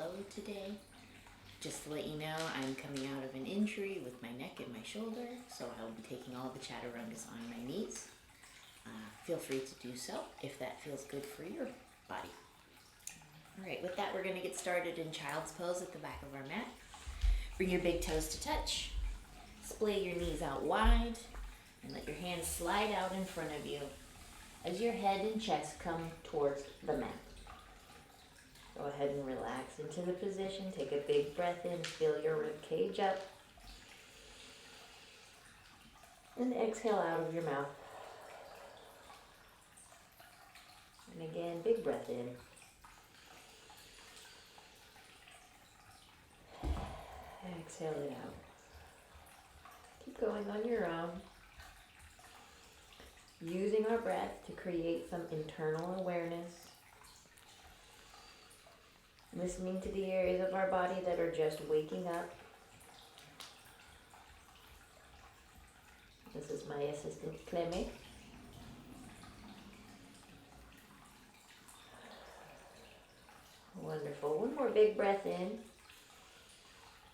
flow today. Just to let you know, I'm coming out of an injury with my neck and my shoulder, so I'll be taking all the chaturangas on my knees. Feel free to do so if that feels good for your body. All right, with that, we're going to get started in child's pose at the back of our mat. Bring your big toes to touch. Splay your knees out wide and let your hands slide out in front of you as your head and chest come towards the mat. Go ahead and relax into the position. Take a big breath in, fill your rib cage up. And exhale out of your mouth. And again, big breath in. Exhale it out. Keep going on your own. Using our breath to create some internal awareness. Listening to the areas of our body that are just waking up. This is my assistant, Cleme. Wonderful. One more big breath in.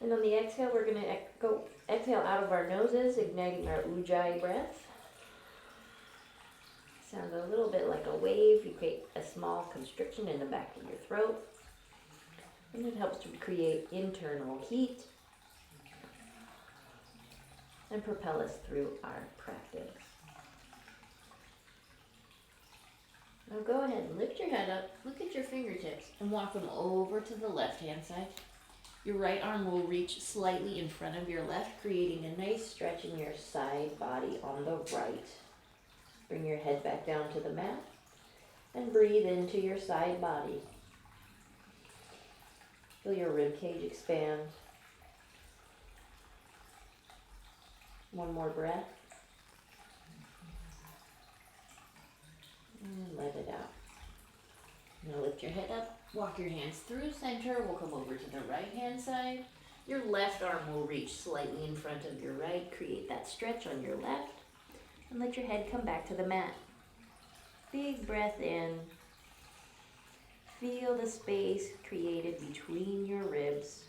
And on the exhale, we're going to go exhale out of our noses, igniting our Ujjayi breath. Sounds a little bit like a wave. You create a small constriction in the back of your throat. And it helps to create internal heat and propel us through our practice. Now go ahead and lift your head up, look at your fingertips, and walk them over to the left-hand side. Your right arm will reach slightly in front of your left, creating a nice stretch in your side body on the right. Bring your head back down to the mat and breathe into your side body. Feel your rib cage expand. One more breath. And let it out. Now lift your head up, walk your hands through center. We'll come over to the right hand side. Your left arm will reach slightly in front of your right. Create that stretch on your left. And let your head come back to the mat. Big breath in. Feel the space created between your ribs.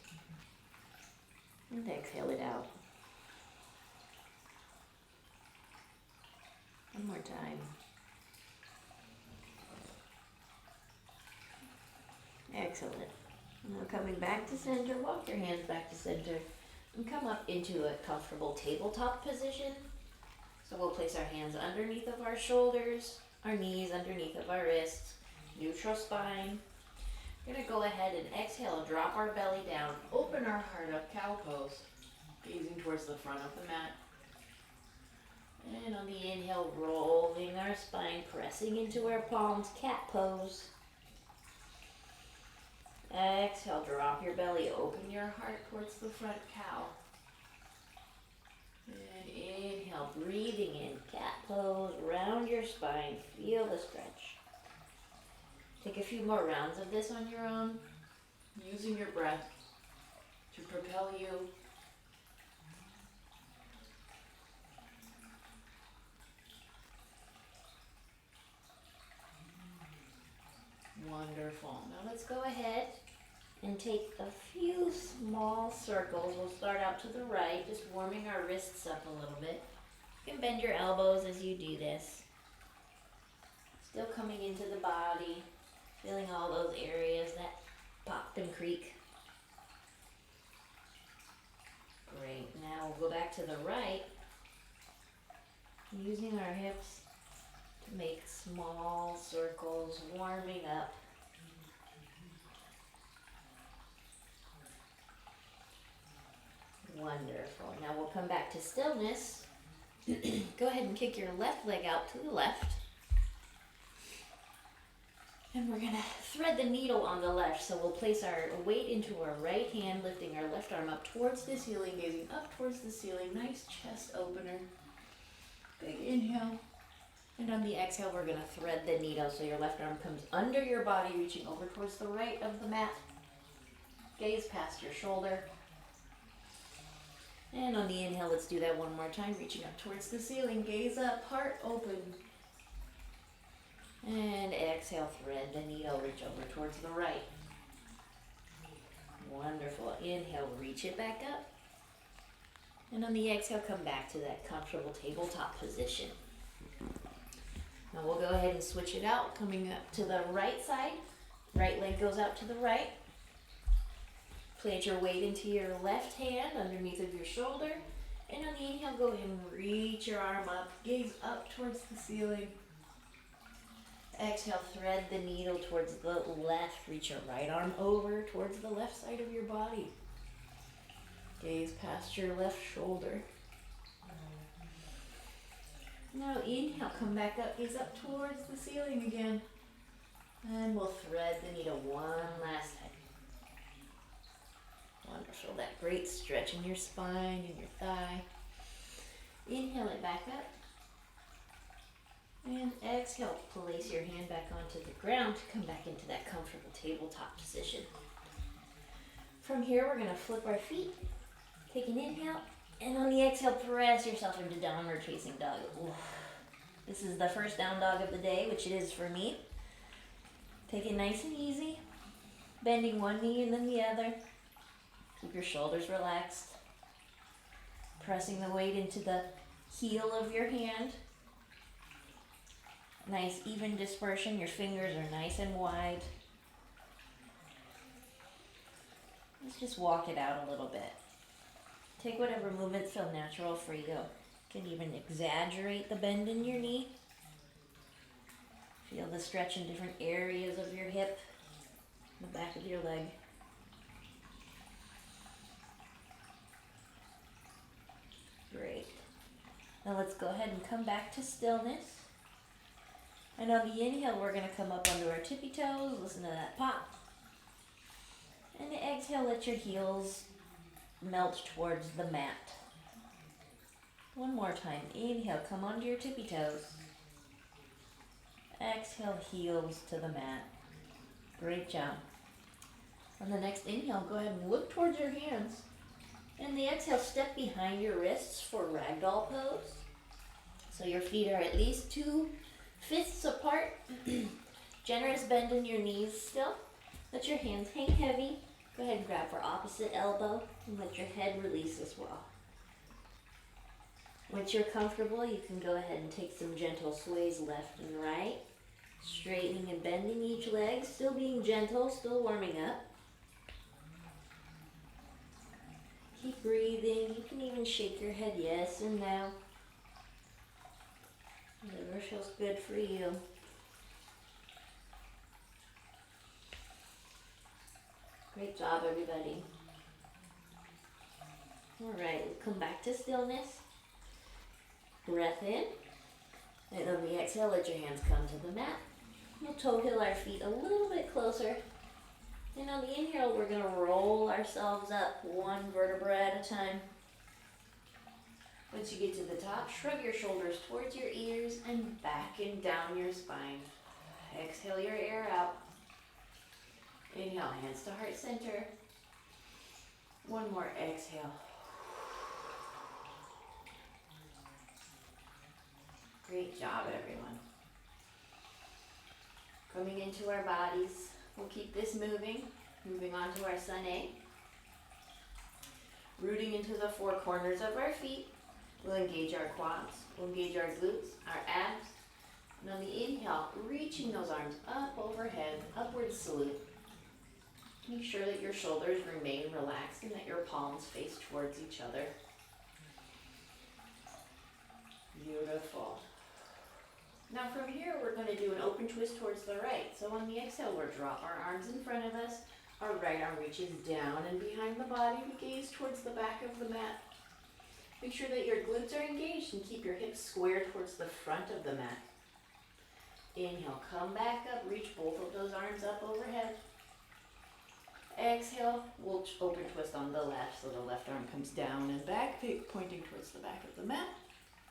And exhale it out. One more time. Excellent. Now coming back to center, walk your hands back to center and come up into a comfortable tabletop position. So we'll place our hands underneath of our shoulders, our knees underneath of our wrists, neutral spine. We're going to go ahead and exhale, drop our belly down, open our heart up, cow pose, gazing towards the front of the mat. And on the inhale, rolling our spine, pressing into our palms, cat pose. Exhale, drop your belly, open your heart towards the front, cow. And inhale, breathing in, cat pose, round your spine, feel the stretch. Take a few more rounds of this on your own, using your breath to propel you. Wonderful. Now let's go ahead and take a few small circles. We'll start out to the right, just warming our wrists up a little bit. You can bend your elbows as you do this. Still coming into the body, feeling all those areas that popped and creak. Great. Now we'll go back to the right, using our hips to make small circles, warming up. Wonderful. Now we'll come back to stillness. Go ahead and kick your left leg out to the left. And we're going to thread the needle on the left. So we'll place our weight into our right hand, lifting our left arm up towards the ceiling, gazing up towards the ceiling. Nice chest opener. Big inhale. And on the exhale, we're going to thread the needle. So your left arm comes under your body, reaching over towards the right of the mat. Gaze past your shoulder. And on the inhale, let's do that one more time, reaching up towards the ceiling. Gaze up, heart open. And exhale, thread the needle, reach over towards the right. Wonderful. Inhale, reach it back up. And on the exhale, come back to that comfortable tabletop position. Now we'll go ahead and switch it out, coming up to the right side. Right leg goes out to the right. Plant your weight into your left hand underneath of your shoulder. And on the inhale, go ahead and reach your arm up, gaze up towards the ceiling. Exhale, thread the needle towards the left. Reach your right arm over towards the left side of your body. Gaze past your left shoulder. Now inhale, come back up, gaze up towards the ceiling again. And we'll thread the needle one last time. Wonderful, that great stretch in your spine and your thigh. Inhale it back up. And exhale, place your hand back onto the ground to come back into that comfortable tabletop position. From here, we're gonna flip our feet. Take an inhale, and on the exhale, press yourself into downward facing dog. Ooh. This is the first down dog of the day, which it is for me. Take it nice and easy, bending one knee and then the other. Keep your shoulders relaxed. Pressing the weight into the heel of your hand. Nice even dispersion. Your fingers are nice and wide. Let's just walk it out a little bit. Take whatever movements feel natural for you. You can even exaggerate the bend in your knee. Feel the stretch in different areas of your hip, the back of your leg. Great. Now let's go ahead and come back to stillness. And on the inhale, we're going to come up onto our tippy toes. Listen to that pop. And the exhale, let your heels melt towards the mat. One more time. Inhale, come onto your tippy toes. Exhale, heels to the mat. Great job. On the next inhale, go ahead and look towards your hands. And the exhale, step behind your wrists for ragdoll pose. So your feet are at least 2/5 apart. Generous bend in your knees still. Let your hands hang heavy. Go ahead and grab for opposite elbow and let your head release as well. Once you're comfortable, you can go ahead and take some gentle sways left and right. Straightening and bending each leg, still being gentle, still warming up. Keep breathing. You can even shake your head yes and no. Whatever feels good for you. Great job, everybody. All right, we'll come back to stillness. Breath in. And on the exhale, let your hands come to the mat. We'll toe heel our feet a little bit closer. And on the inhale, we're going to roll ourselves up one vertebra at a time. Once you get to the top, shrug your shoulders towards your ears and back and down your spine. Exhale your air out. Inhale, hands to heart center. One more exhale. Great job, everyone. Coming into our bodies, we'll keep this moving. Moving on to our sun A. Rooting into the four corners of our feet. We'll engage our quads. We'll engage our glutes, our abs. And on the inhale, reaching those arms up overhead, upward salute. Make sure that your shoulders remain relaxed and that your palms face towards each other. Beautiful. Now from here, we're going to do an open twist towards the right. So on the exhale, we'll drop our arms in front of us. Our right arm reaches down and behind the body. We gaze towards the back of the mat. Make sure that your glutes are engaged and keep your hips squared towards the front of the mat. Inhale, come back up, reach both of those arms up overhead. Exhale, we'll open twist on the left, so the left arm comes down and back, pointing towards the back of the mat.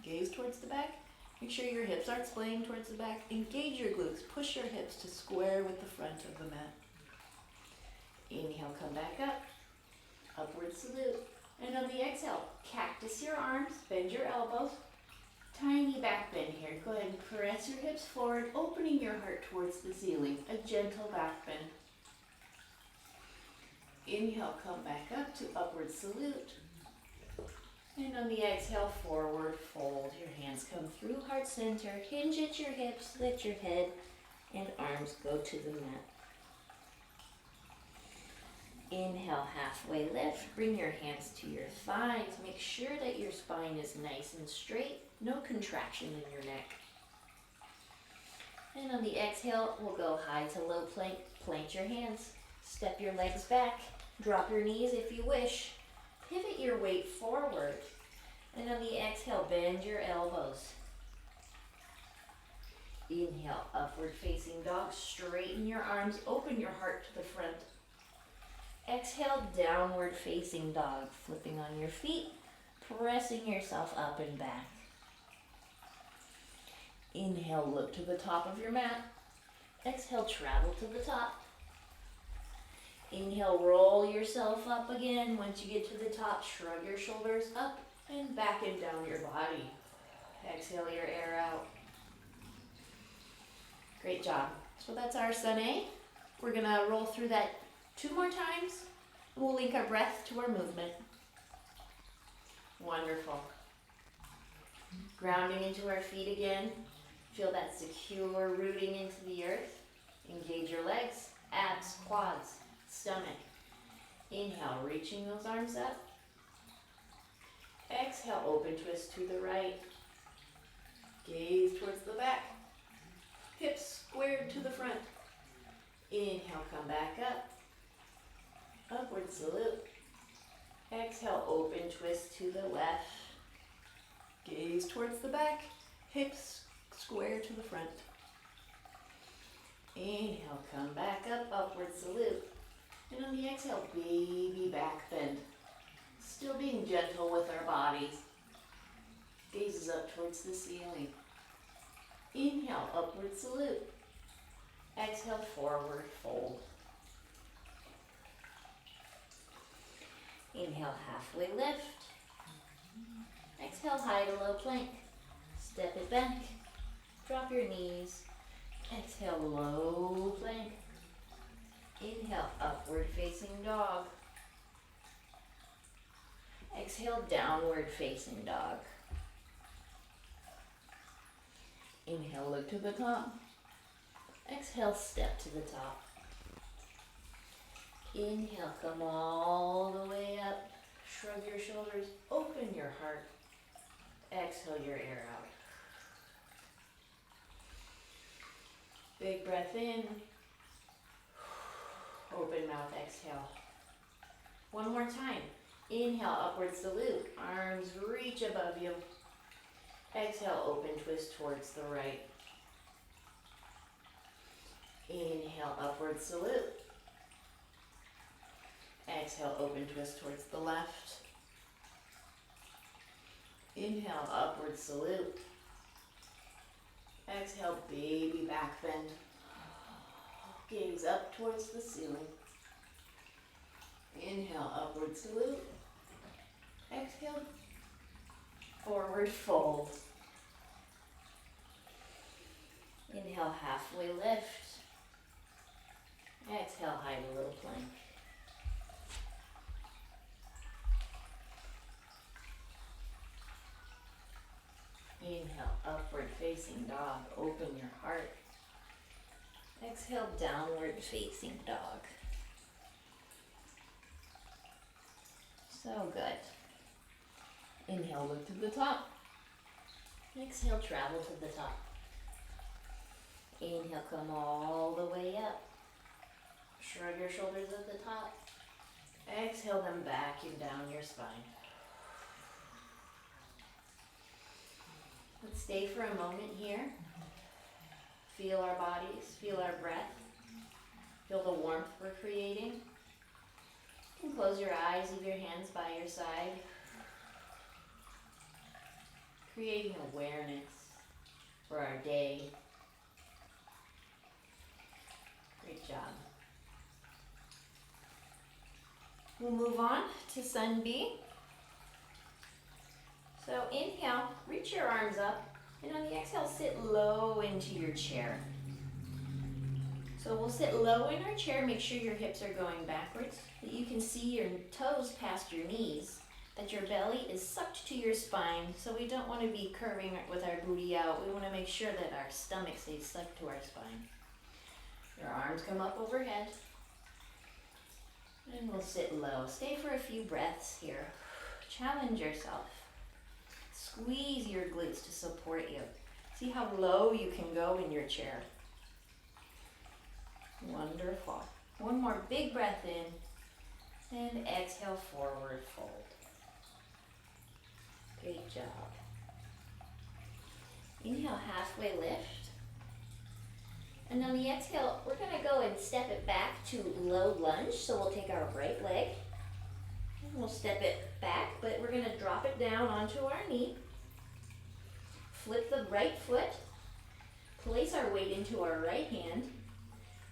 Gaze towards the back. Make sure your hips aren't splaying towards the back. Engage your glutes. Push your hips to square with the front of the mat. Inhale, come back up. Upward salute. And on the exhale, cactus your arms, bend your elbows. Tiny back bend here. Go ahead and press your hips forward, opening your heart towards the ceiling. A gentle back bend. Inhale, come back up to upward salute. And on the exhale, forward fold. Your hands come through heart center. Hinge at your hips, lift your head, and arms go to the mat. Inhale, halfway lift. Bring your hands to your thighs. Make sure that your spine is nice and straight. No contraction in your neck. And on the exhale, we'll go high to low plank. Plant your hands. Step your legs back. Drop your knees if you wish. Pivot your weight forward. And on the exhale, bend your elbows. Inhale, upward facing dog. Straighten your arms. Open your heart to the front. Exhale, downward facing dog. Flipping on your feet. Pressing yourself up and back. Inhale, look to the top of your mat. Exhale, travel to the top. Inhale, roll yourself up again. Once you get to the top, shrug your shoulders up and back and down your body. Exhale your air out. Great job. So that's our Sun A. We're gonna roll through that 2 more times. We'll link our breath to our movement. Wonderful. Grounding into our feet again. Feel that secure rooting into the earth. Engage your legs, abs, quads, stomach. Inhale, reaching those arms up. Exhale, open twist to the right. Gaze towards the back. Hips squared to the front. Inhale, come back up. Upward salute. Exhale, open twist to the left. Gaze towards the back. Hips square to the front. Inhale, come back up, upward salute. And on the exhale, baby back bend. Still being gentle with our bodies. Gazes up towards the ceiling. Inhale, upward salute. Exhale, forward fold. Inhale, halfway lift. Exhale, high to low plank. Step it back. Drop your knees. Exhale, low plank. Inhale, upward facing dog. Exhale, downward facing dog. Inhale, look to the top. Exhale, step to the top. Inhale, come all the way up. Shrug your shoulders, open your heart. Exhale your air out. Big breath in. Open mouth, exhale. One more time. Inhale, upward salute. Arms reach above you. Exhale, open twist towards the right. Inhale, upward salute. Exhale, open twist towards the left. Inhale, upward salute. Exhale, baby back bend. Gaze up towards the ceiling. Inhale, upward salute. Exhale, forward fold. Inhale, halfway lift. Exhale, high to low plank. Inhale, upward facing dog. Open your heart. Exhale, downward facing dog. So good. Inhale, look to the top. Exhale, travel to the top. Inhale, come all the way up. Shrug your shoulders at the top. Exhale them back and down your spine. Let's stay for a moment here. Feel our bodies, feel our breath. Feel the warmth we're creating. You can close your eyes, leave your hands by your side. Creating awareness for our day. Great job. We'll move on to Sun B. So inhale, reach your arms up, and on the exhale, sit low into your chair. So we'll sit low in our chair, make sure your hips are going backwards, that you can see your toes past your knees, that your belly is sucked to your spine, so we don't want to be curving with our booty out. We want to make sure that our stomach stays sucked to our spine. Your arms come up overhead. And we'll sit low. Stay for a few breaths here. Challenge yourself. Squeeze your glutes to support you. See how low you can go in your chair. Wonderful. One more big breath in. And exhale, forward fold. Great job. Inhale, halfway lift. And on the exhale, we're going to go and step it back to low lunge. So we'll take our right leg. And we'll step it back, but we're going to drop it down onto our knee. Flip the right foot. Place our weight into our right hand.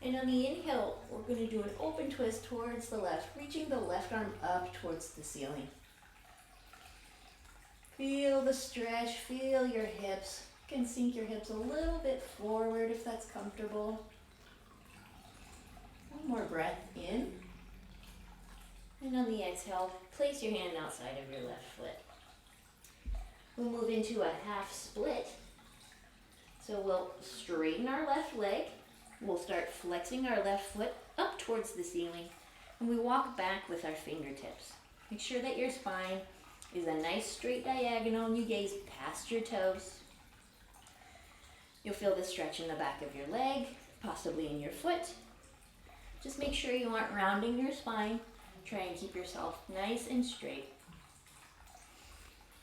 And on the inhale, we're going to do an open twist towards the left, reaching the left arm up towards the ceiling. Feel the stretch, feel your hips. You can sink your hips a little bit forward if that's comfortable. One more breath in. And on the exhale, place your hand outside of your left foot. We'll move into a half split. So we'll straighten our left leg. We'll start flexing our left foot up towards the ceiling. And we walk back with our fingertips. Make sure that your spine is a nice straight diagonal and you gaze past your toes. You'll feel the stretch in the back of your leg, possibly in your foot. Just make sure you aren't rounding your spine. Try and keep yourself nice and straight.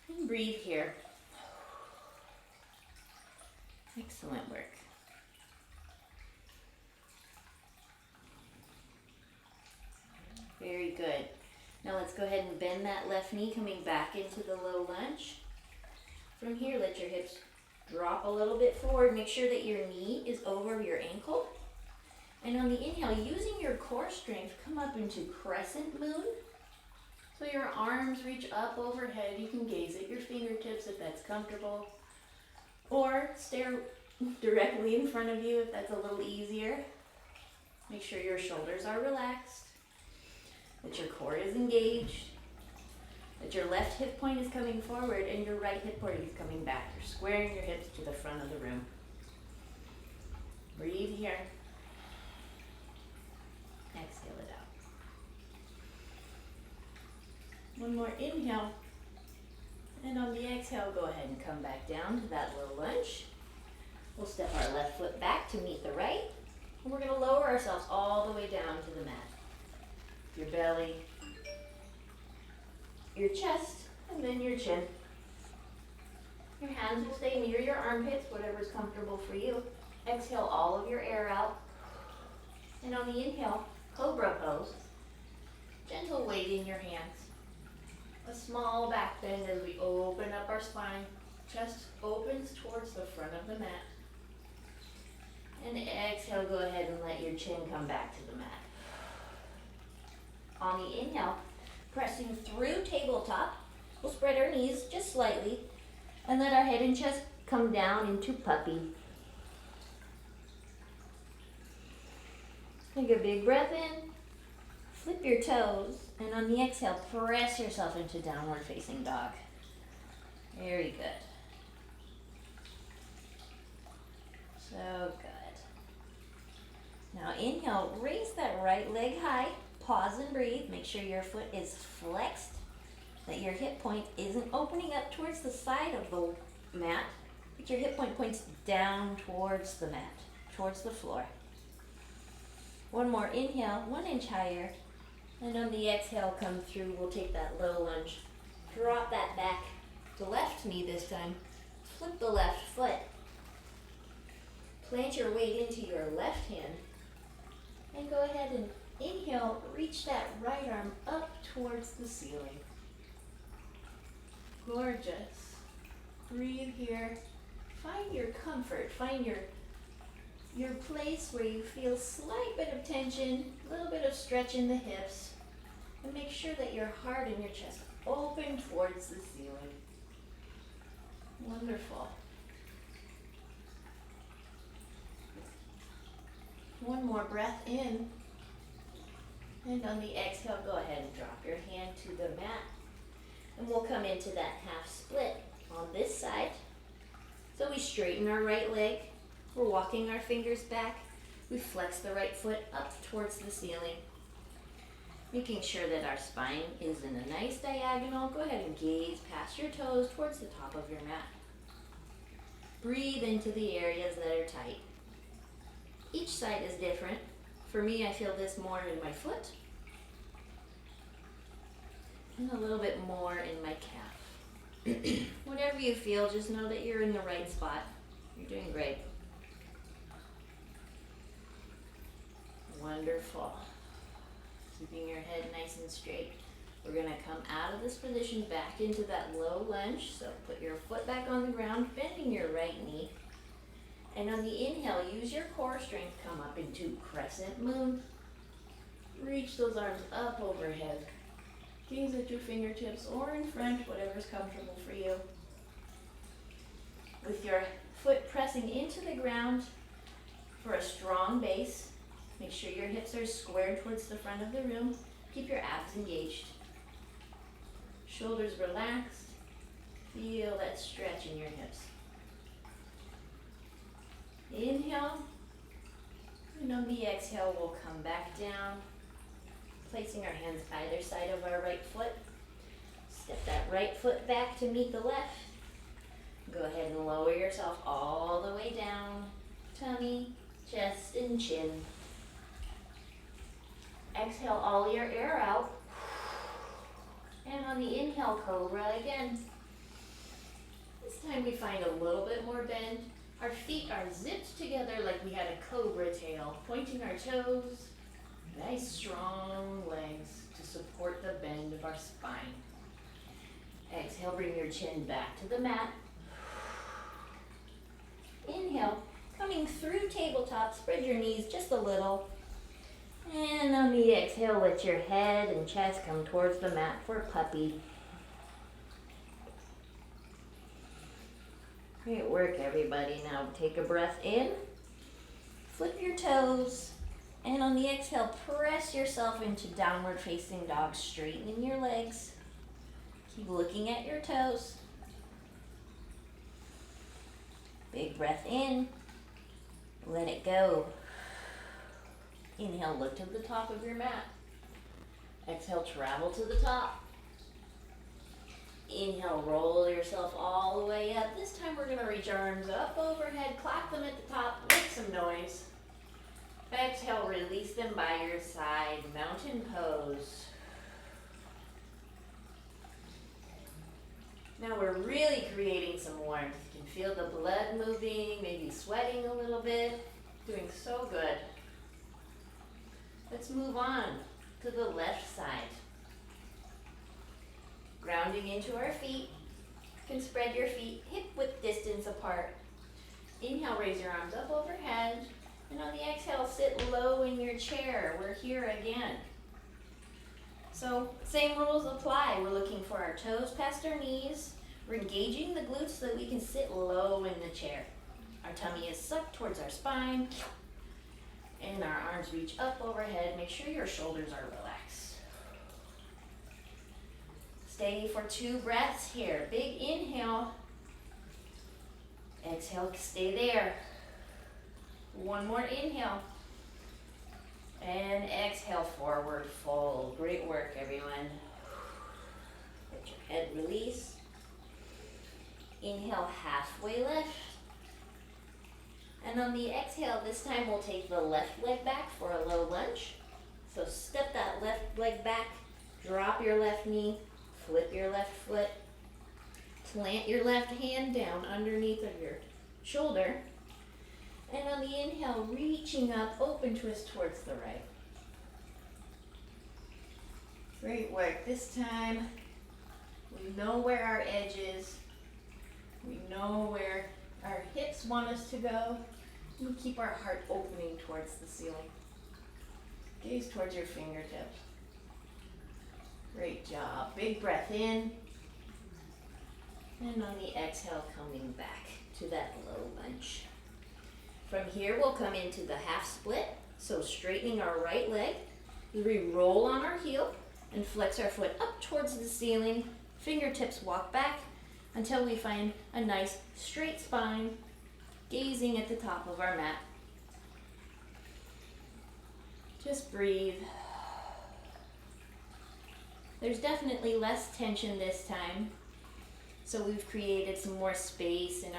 And breathe here. Excellent work. Very good. Now let's go ahead and bend that left knee coming back into the low lunge. From here, let your hips drop a little bit forward. Make sure that your knee is over your ankle. And on the inhale, using your core strength, come up into crescent moon. So your arms reach up overhead. You can gaze at your fingertips if that's comfortable. Or stare directly in front of you if that's a little easier. Make sure your shoulders are relaxed, that your core is engaged, that your left hip point is coming forward and your right hip point is coming back. You're squaring your hips to the front of the room. Breathe here. Exhale it out. One more inhale. And on the exhale, go ahead and come back down to that low lunge. We'll step our left foot back to meet the right. And we're going to lower ourselves all the way down to the mat. Your belly, your chest, and then your chin. Your hands will stay near your armpits, whatever's comfortable for you. Exhale all of your air out. And on the inhale, cobra pose. Gentle weight in your hands. A small back bend as we open up our spine. Chest opens towards the front of the mat. And exhale, go ahead and let your chin come back to the mat. On the inhale, pressing through tabletop, we'll spread our knees just slightly and let our head and chest come down into puppy. Take a big breath in, flip your toes, and on the exhale, press yourself into downward facing dog. Very good. So good. Now inhale, raise that right leg high. Pause and breathe. Make sure your foot is flexed, that your hip point isn't opening up towards the side of the mat, but your hip point points down towards the mat, towards the floor. One more inhale, 1 inch higher, and on the exhale, come through. We'll take that low lunge. Drop that back, the left knee this time. Flip the left foot. Plant your weight into your left hand, and go ahead and inhale, reach that right arm up towards the ceiling. Gorgeous. Breathe here. Find your comfort. Find your place where you feel slight bit of tension, a little bit of stretch in the hips. And make sure that your heart and your chest open towards the ceiling. Wonderful. One more breath in. And on the exhale, go ahead and drop your hand to the mat. And we'll come into that half split on this side. So we straighten our right leg. We're walking our fingers back. We flex the right foot up towards the ceiling. Making sure that our spine is in a nice diagonal. Go ahead and gaze past your toes towards the top of your mat. Breathe into the areas that are tight. Each side is different. For me, I feel this more in my foot and a little bit more in my calf. Whatever you feel, just know that you're in the right spot. You're doing great. Wonderful. Keeping your head nice and straight. We're going to come out of this position back into that low lunge. So put your foot back on the ground, bending your right knee. And on the inhale, use your core strength, come up into crescent moon. Reach those arms up overhead. Gaze at your fingertips or in front, whatever's comfortable for you. With your foot pressing into the ground for a strong base. Make sure your hips are squared towards the front of the room. Keep your abs engaged. Shoulders relaxed. Feel that stretch in your hips. Inhale. And on the exhale, we'll come back down. Placing our hands either side of our right foot. Step that right foot back to meet the left. Go ahead and lower yourself all the way down. Tummy, chest, and chin. Exhale all your air out. And on the inhale, cobra again. This time we find a little bit more bend. Our feet are zipped together like we had a cobra tail, pointing our toes. Nice strong legs to support the bend of our spine. Exhale, bring your chin back to the mat. Inhale, coming through tabletop, spread your knees just a little. And on the exhale, let your head and chest come towards the mat for puppy. Great work, everybody. Now take a breath in. Flip your toes. And on the exhale, press yourself into downward facing dog, straightening your legs. Keep looking at your toes. Big breath in. Let it go. Inhale, look to the top of your mat. Exhale, travel to the top. Inhale, roll yourself all the way up. This time we're going to reach our arms up overhead, clap them at the top, make some noise. Exhale, release them by your side, mountain pose. Now we're really creating some warmth. You can feel the blood moving, maybe sweating a little bit. Doing so good. Let's move on to the left side. Grounding into our feet. You can spread your feet hip width distance apart. Inhale, raise your arms up overhead. And on the exhale, sit low in your chair. We're here again. So same rules apply. We're looking for our toes past our knees. We're engaging the glutes so that we can sit low in the chair. Our tummy is sucked towards our spine. And our arms reach up overhead. Make sure your shoulders are relaxed. Stay for 2 breaths here. Big inhale. Exhale, stay there. One more inhale. And exhale, forward fold. Great work, everyone. Let your head release. Inhale, halfway lift. And on the exhale, this time we'll take the left leg back for a low lunge. So step that left leg back, drop your left knee, flip your left foot, plant your left hand down underneath of your shoulder. And on the inhale, reaching up, open twist towards the right. Great work. This time, we know where our edge is. We know where our hips want us to go. We keep our heart opening towards the ceiling. Gaze towards your fingertips. Great job. Big breath in. And on the exhale, coming back to that low lunge. From here, we'll come into the half split. So straightening our right leg, we roll on our heel and flex our foot up towards the ceiling. Fingertips walk back until we find a nice straight spine, gazing at the top of our mat. Just breathe. There's definitely less tension this time, so we've created some more space in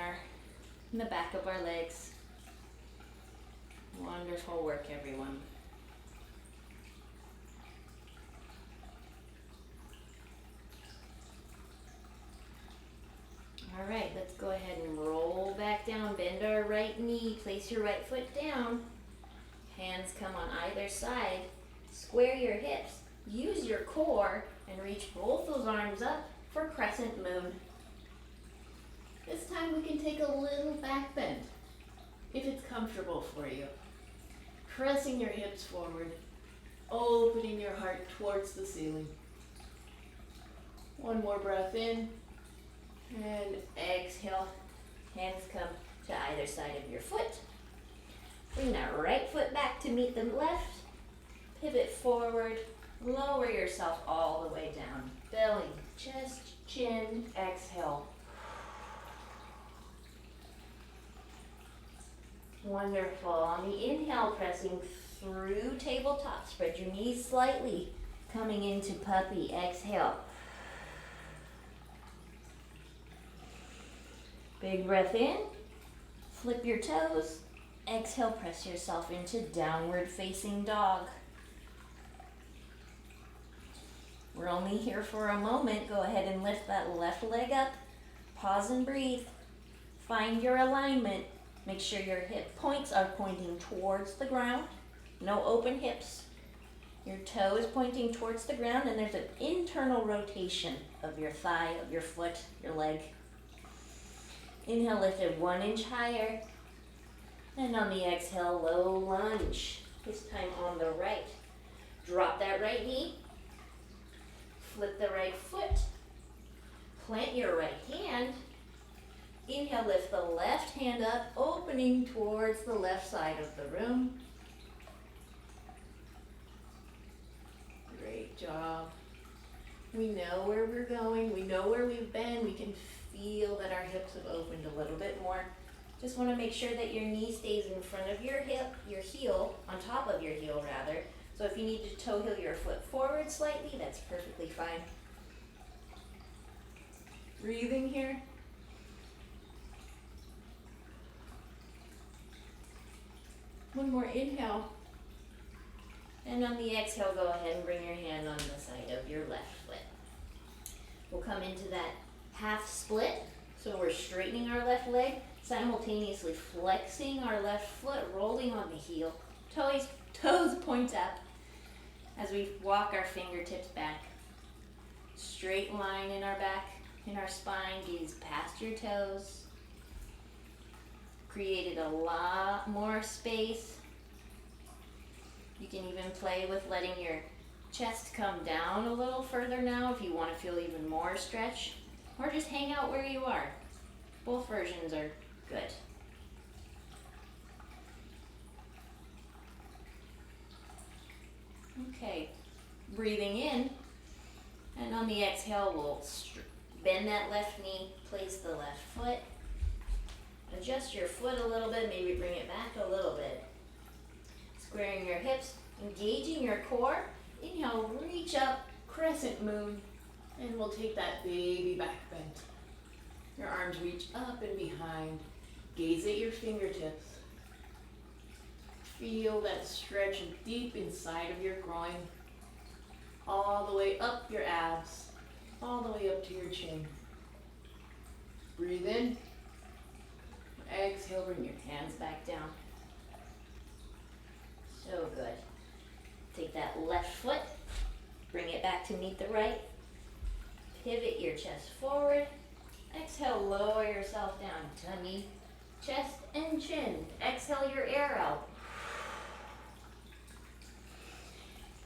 the back of our legs. Wonderful work, everyone. All right, let's go ahead and roll back down. Bend our right knee. Place your right foot down. Hands come on either side. Square your hips. Use your core and reach both those arms up for crescent moon. This time we can take a little back bend if it's comfortable for you. Pressing your hips forward, opening your heart towards the ceiling. One more breath in. And exhale, hands come to either side of your foot. Bring that right foot back to meet the left. Pivot forward, lower yourself all the way down. Belly, chest, chin, exhale. Wonderful. On the inhale, pressing through tabletop. Spread your knees slightly. Coming into puppy, exhale. Big breath in, flip your toes, exhale, press yourself into downward facing dog. We're only here for a moment. Go ahead and lift that left leg up, pause and breathe. Find your alignment. Make sure your hip points are pointing towards the ground. No open hips. Your toe is pointing towards the ground, and there's an internal rotation of your thigh, of your foot, your leg. Inhale, lift it 1 inch higher. And on the exhale, low lunge. This time on the right. Drop that right knee. Flip the right foot. Plant your right hand. Inhale, lift the left hand up, opening towards the left side of the room. Great job. We know where we're going. We know where we've been. We can feel that our hips have opened a little bit more. Just want to make sure that your knee stays in front of your hip, your heel, on top of your heel rather. So if you need to toe heel your foot forward slightly, that's perfectly fine. Breathing here. One more inhale. And on the exhale, go ahead and bring your hand on the side of your left foot. We'll come into that half split. So we're straightening our left leg, simultaneously flexing our left foot, rolling on the heel. Toes point up as we walk our fingertips back. Straight line in our back, in our spine, gaze past your toes. Created a lot more space. You can even play with letting your chest come down a little further now if you want to feel even more stretch, or just hang out where you are. Both versions are good. Okay, breathing in, and on the exhale, we'll bend that left knee, place the left foot, adjust your foot a little bit, maybe bring it back a little bit. Squaring your hips, engaging your core. Inhale, reach up, crescent moon, and we'll take that baby back bend. Your arms reach up and behind. Gaze at your fingertips. Feel that stretch deep inside of your groin, all the way up your abs, all the way up to your chin. Breathe in. Exhale, bring your hands back down. So good. Take that left foot, bring it back to meet the right. Pivot your chest forward. Exhale, lower yourself down. Tummy, chest, and chin. Exhale your air out.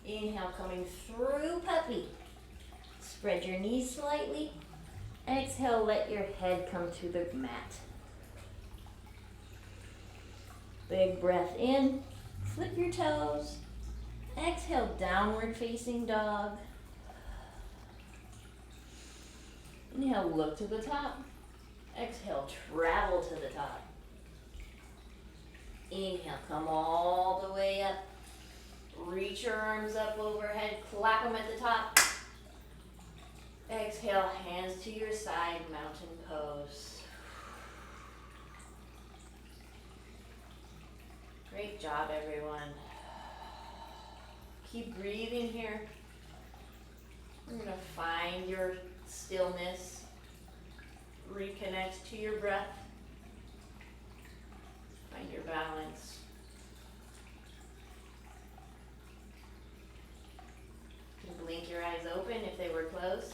Inhale, coming through puppy. Spread your knees slightly. Exhale, let your head come to the mat. Big breath in. Flip your toes. Exhale, downward facing dog. Inhale, look to the top. Exhale, travel to the top. Inhale, come all the way up. Reach your arms up overhead, clap them at the top. Exhale, hands to your side, mountain pose. Great job, everyone. Keep breathing here. We're gonna find your stillness. Reconnect to your breath. Find your balance. You can blink your eyes open if they were closed.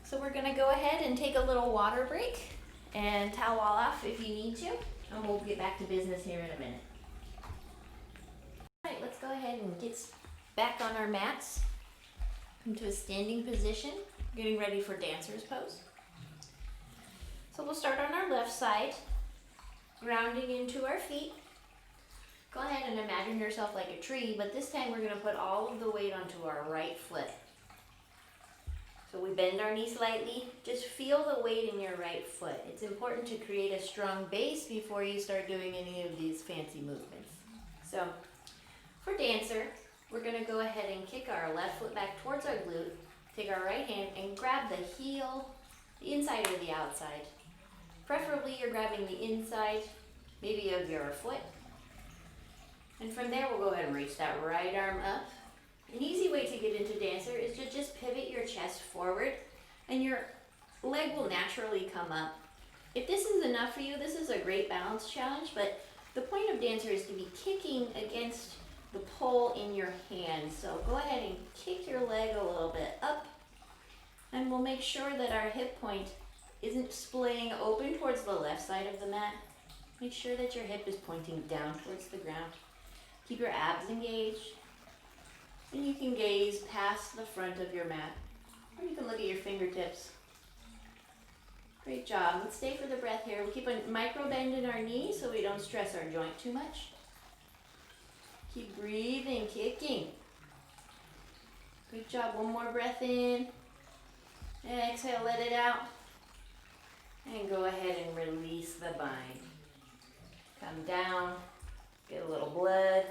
So we're gonna go ahead and take a little water break and towel off if you need to, and we'll get back to business here in a minute. All right, let's go ahead and get back on our mats into a standing position, getting ready for dancer's pose. So we'll start on our left side, grounding into our feet. Go ahead and imagine yourself like a tree, but this time we're going to put all of the weight onto our right foot. So we bend our knee slightly. Just feel the weight in your right foot. It's important to create a strong base before you start doing any of these fancy movements. So for dancer, we're going to go ahead and kick our left foot back towards our glute. Take our right hand and grab the heel, the inside or the outside. Preferably you're grabbing the inside, maybe of your foot. And from there, we'll go ahead and reach that right arm up. An easy way to get into dancer is to just pivot your chest forward and your leg will naturally come up. If this is enough for you, this is a great balance challenge, but the point of dancer is to be kicking against the pole in your hand. So go ahead and kick your leg a little bit up, and we'll make sure that our hip point isn't splaying open towards the left side of the mat. Make sure that your hip is pointing down towards the ground. Keep your abs engaged. And you can gaze past the front of your mat, or you can look at your fingertips. Great job. Let's stay for the breath here. We'll keep a micro bend in our knee so we don't stress our joint too much. Keep breathing, kicking. Good job. One more breath in. And exhale, let it out. And go ahead and release the bind. Come down. Get a little blood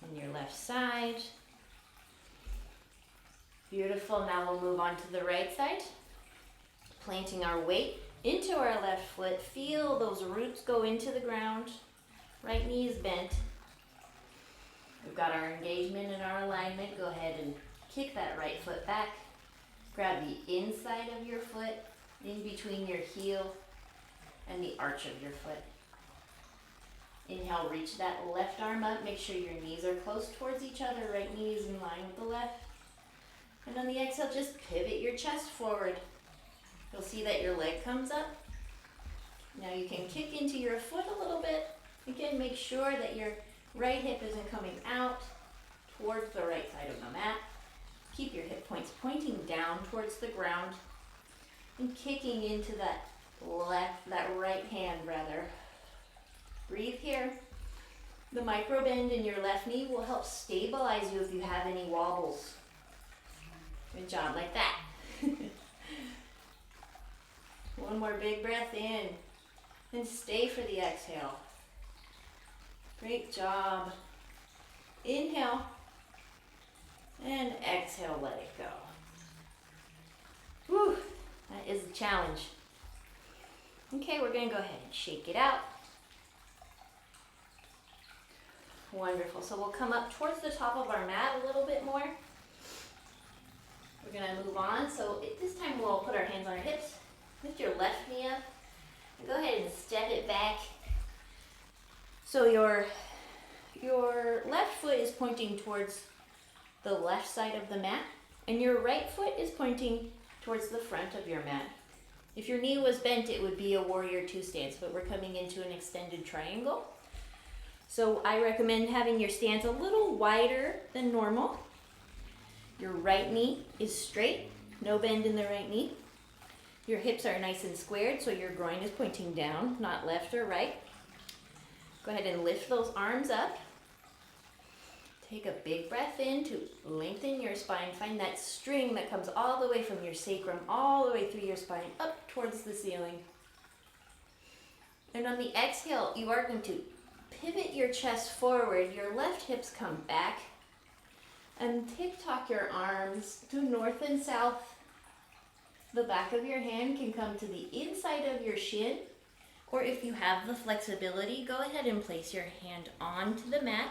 on your left side. Beautiful. Now we'll move on to the right side. Planting our weight into our left foot. Feel those roots go into the ground. Right knee is bent. We've got our engagement and our alignment. Go ahead and kick that right foot back. Grab the inside of your foot in between your heel and the arch of your foot. Inhale, reach that left arm up. Make sure your knees are close towards each other. Right knee is in line with the left. And on the exhale, just pivot your chest forward. You'll see that your leg comes up. Now you can kick into your foot a little bit. Again, make sure that your right hip isn't coming out towards the right side of the mat. Keep your hip points pointing down towards the ground and kicking into that right hand rather. Breathe here. The micro bend in your left knee will help stabilize you if you have any wobbles. Good job, like that. One more big breath in and stay for the exhale. Great job. Inhale and exhale, let it go. Whew, that is a challenge. Okay, we're gonna go ahead and shake it out. Wonderful. So we'll come up towards the top of our mat a little bit more. We're going to move on. So this time we'll put our hands on our hips. Lift your left knee up. And go ahead and step it back. So your left foot is pointing towards the left side of the mat. And your right foot is pointing towards the front of your mat. If your knee was bent, it would be a warrior two stance. But we're coming into an extended triangle. So I recommend having your stance a little wider than normal. Your right knee is straight, no bend in the right knee. Your hips are nice and squared, so your groin is pointing down, not left or right. Go ahead and lift those arms up. Take a big breath in to lengthen your spine. Find that string that comes all the way from your sacrum, all the way through your spine, up towards the ceiling. And on the exhale, you are going to pivot your chest forward. Your left hips come back. And tick-tock your arms to north and south. The back of your hand can come to the inside of your shin. Or if you have the flexibility, go ahead and place your hand onto the mat.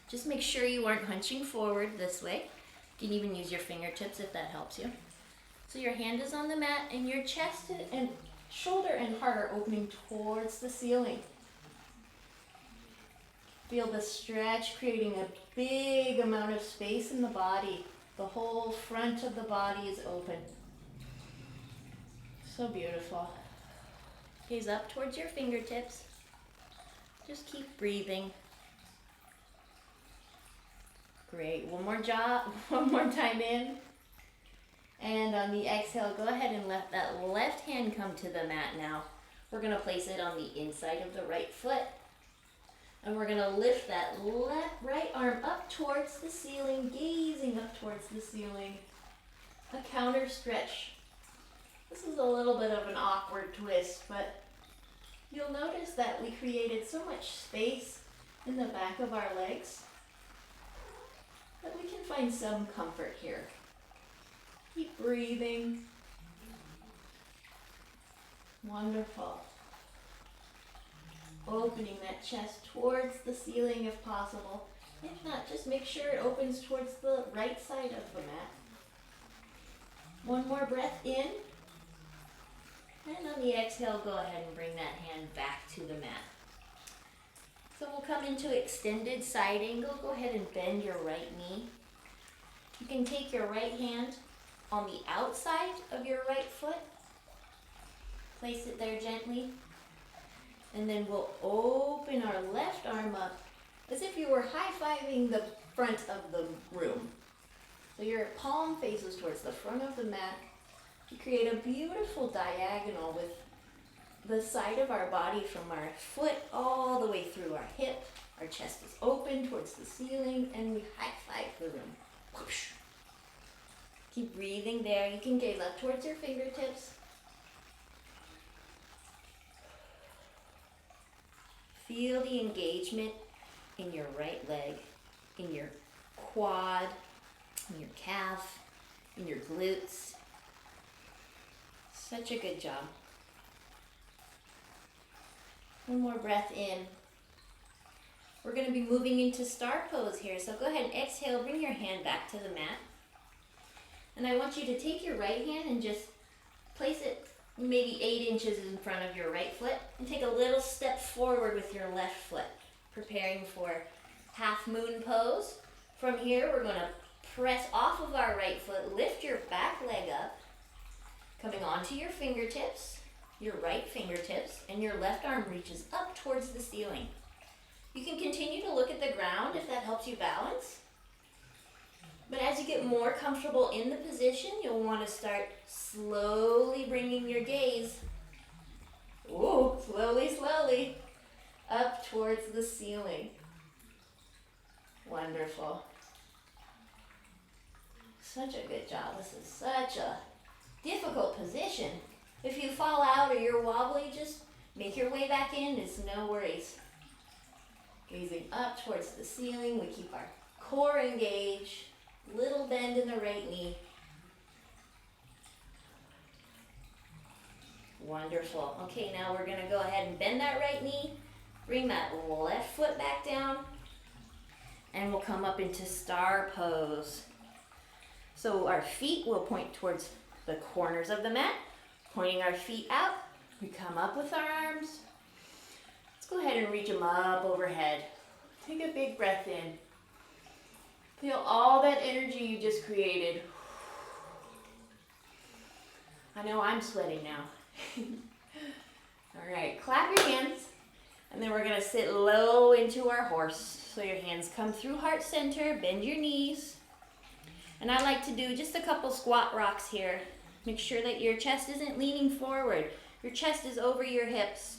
Just make sure you aren't hunching forward this way. You can even use your fingertips if that helps you. So your hand is on the mat and your chest and shoulder and heart are opening towards the ceiling. Feel the stretch creating a big amount of space in the body. The whole front of the body is open. So beautiful. Gaze up towards your fingertips. Just keep breathing. Great. One more time in. And on the exhale, go ahead and let that left hand come to the mat now. We're going to place it on the inside of the right foot. And we're going to lift that right arm up towards the ceiling, gazing up towards the ceiling. A counter stretch. This is a little bit of an awkward twist, but you'll notice that we created so much space in the back of our legs that we can find some comfort here. Keep breathing. Wonderful. Opening that chest towards the ceiling if possible. If not, just make sure it opens towards the right side of the mat. One more breath in. And on the exhale, go ahead and bring that hand back to the mat. So we'll come into extended side angle. Go ahead and bend your right knee. You can take your right hand on the outside of your right foot. Place it there gently. And then we'll open our left arm up as if you were high-fiving the front of the room. So your palm faces towards the front of the mat. You create a beautiful diagonal with the side of our body from our foot all the way through our hip. Our chest is open towards the ceiling and we high-five the room. Whoosh. Keep breathing there. You can gaze up towards your fingertips. Feel the engagement in your right leg, in your quad, in your calf, in your glutes. Such a good job. One more breath in. We're going to be moving into star pose here. So go ahead and exhale, bring your hand back to the mat. And I want you to take your right hand and just place it maybe 8 inches in front of your right foot and take a little step forward with your left foot, preparing for half moon pose. From here, we're going to press off of our right foot, lift your back leg up, coming onto your fingertips, your right fingertips, and your left arm reaches up towards the ceiling. You can continue to look at the ground if that helps you balance. But as you get more comfortable in the position, you'll want to start slowly bringing your gaze, slowly, up towards the ceiling. Wonderful. Such a good job. This is such a difficult position. If you fall out or you're wobbly, just make your way back in. It's no worries. Gazing up towards the ceiling, we keep our core engaged. Little bend in the right knee. Wonderful. Okay, now we're going to go ahead and bend that right knee. Bring that left foot back down. And we'll come up into star pose. So our feet will point towards the corners of the mat. Pointing our feet out. We come up with our arms. Let's go ahead and reach them up overhead. Take a big breath in. Feel all that energy you just created. I know I'm sweating now. All right, clap your hands. And then we're going to sit low into our horse. So your hands come through heart center, bend your knees. And I like to do just a couple squat rocks here. Make sure that your chest isn't leaning forward. Your chest is over your hips.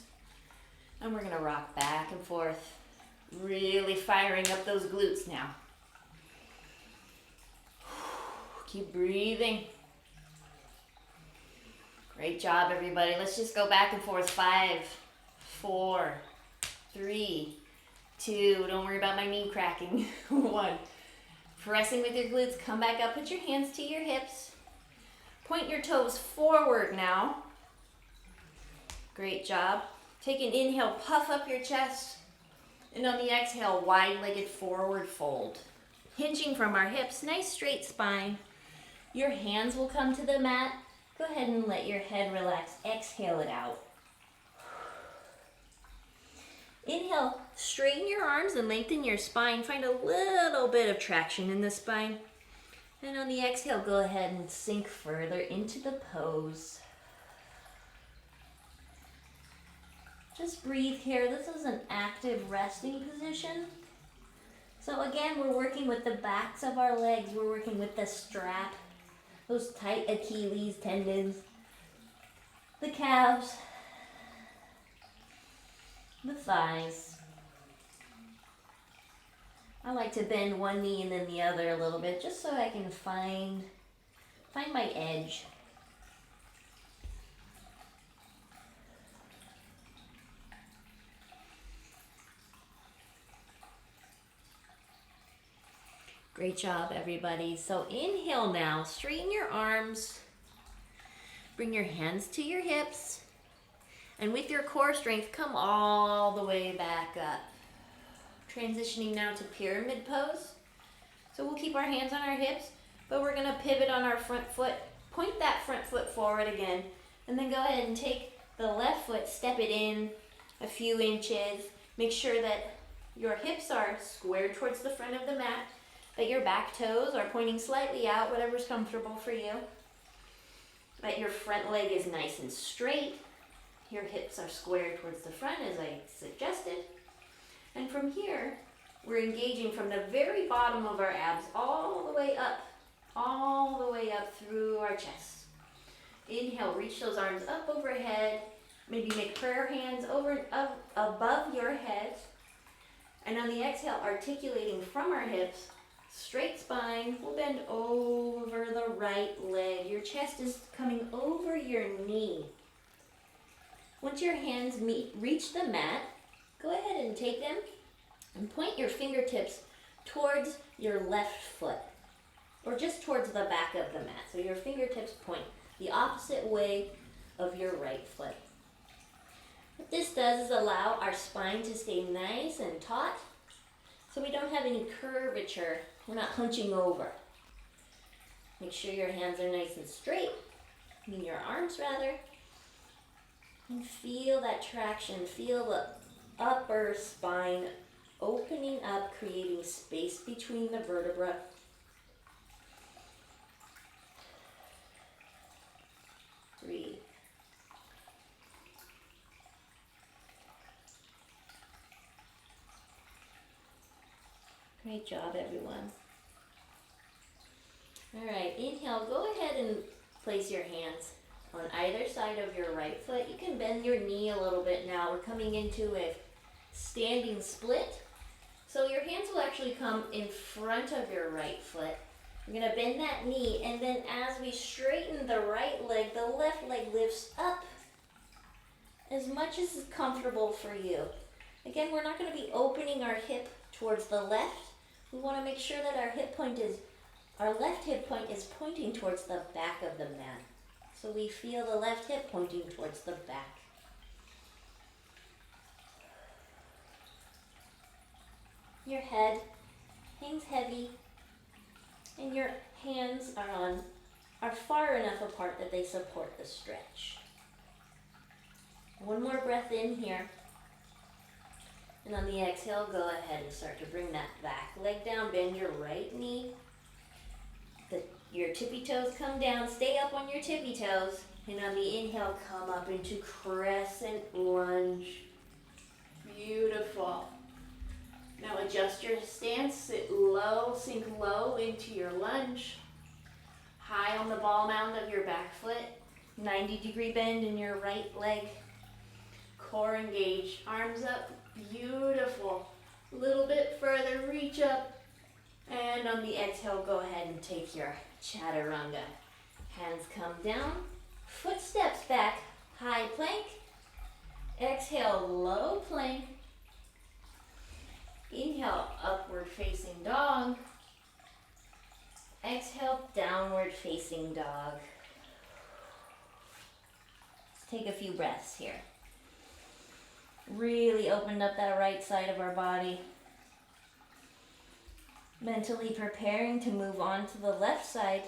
And we're gonna rock back and forth, really firing up those glutes now. Keep breathing. Great job, everybody. Let's just go back and forth. 5, 4, 3, 2. Don't worry about my knee cracking. 1. Pressing with your glutes. Come back up. Put your hands to your hips. Point your toes forward now. Great job. Take an inhale. Puff up your chest. And on the exhale, wide-legged forward fold. Hinging from our hips. Nice straight spine. Your hands will come to the mat. Go ahead and let your head relax. Exhale it out. Inhale, straighten your arms and lengthen your spine. Find a little bit of traction in the spine. And on the exhale, go ahead and sink further into the pose. Just breathe here. This is an active resting position. So again, we're working with the backs of our legs. We're working with the strap. Those tight Achilles tendons, the calves, the thighs. I like to bend one knee and then the other a little bit just so I can find my edge. Great job, everybody. So inhale now, straighten your arms, bring your hands to your hips, and with your core strength, come all the way back up. Transitioning now to pyramid pose. So we'll keep our hands on our hips, but we're gonna pivot on our front foot, point that front foot forward again, and then go ahead and take the left foot, step it in a few inches. Make sure that your hips are squared towards the front of the mat, that your back toes are pointing slightly out, whatever's comfortable for you. That your front leg is nice and straight. Your hips are squared towards the front as I suggested. And from here, we're engaging from the very bottom of our abs all the way up through our chest. Inhale, reach those arms up overhead. Maybe make prayer hands up above your head. And on the exhale, articulating from our hips, straight spine, we'll bend over the right leg. Your chest is coming over your knee. Once your hands reach the mat, go ahead and take them and point your fingertips towards your left foot, or just towards the back of the mat. So your fingertips point the opposite way of your right foot. What this does is allow our spine to stay nice and taut, so we don't have any curvature. We're not hunching over. Make sure your hands are nice and straight, your arms rather, and feel that traction. Feel the upper spine opening up, creating space between the vertebrae. Breathe. Great job, everyone. All right, inhale, go ahead and place your hands on either side of your right foot. You can bend your knee a little bit now. We're coming into a standing split. So your hands will actually come in front of your right foot. You're gonna bend that knee, and then as we straighten the right leg, the left leg lifts up as much as is comfortable for you. Again, we're not gonna be opening our hip towards the left. We want to make sure that our left hip point is pointing towards the back of the mat. So we feel the left hip pointing towards the back. Your head hangs heavy, and your hands are far enough apart that they support the stretch. One more breath in here. And on the exhale, go ahead and start to bring that back leg down. Bend your right knee. Your tippy toes come down. Stay up on your tippy toes. And on the inhale, come up into crescent lunge. Beautiful. Now adjust your stance. Sit low, sink low into your lunge. High on the ball mound of your back foot. 90-degree bend in your right leg. core engaged. Arms up, beautiful. A little bit further, reach up. And on the exhale, go ahead and take your chaturanga. Hands come down, footsteps back, high plank. Exhale, low plank. Inhale, upward facing dog. Exhale, downward facing dog. Let's take a few breaths here. Really opened up that right side of our body. Mentally preparing to move on to the left side.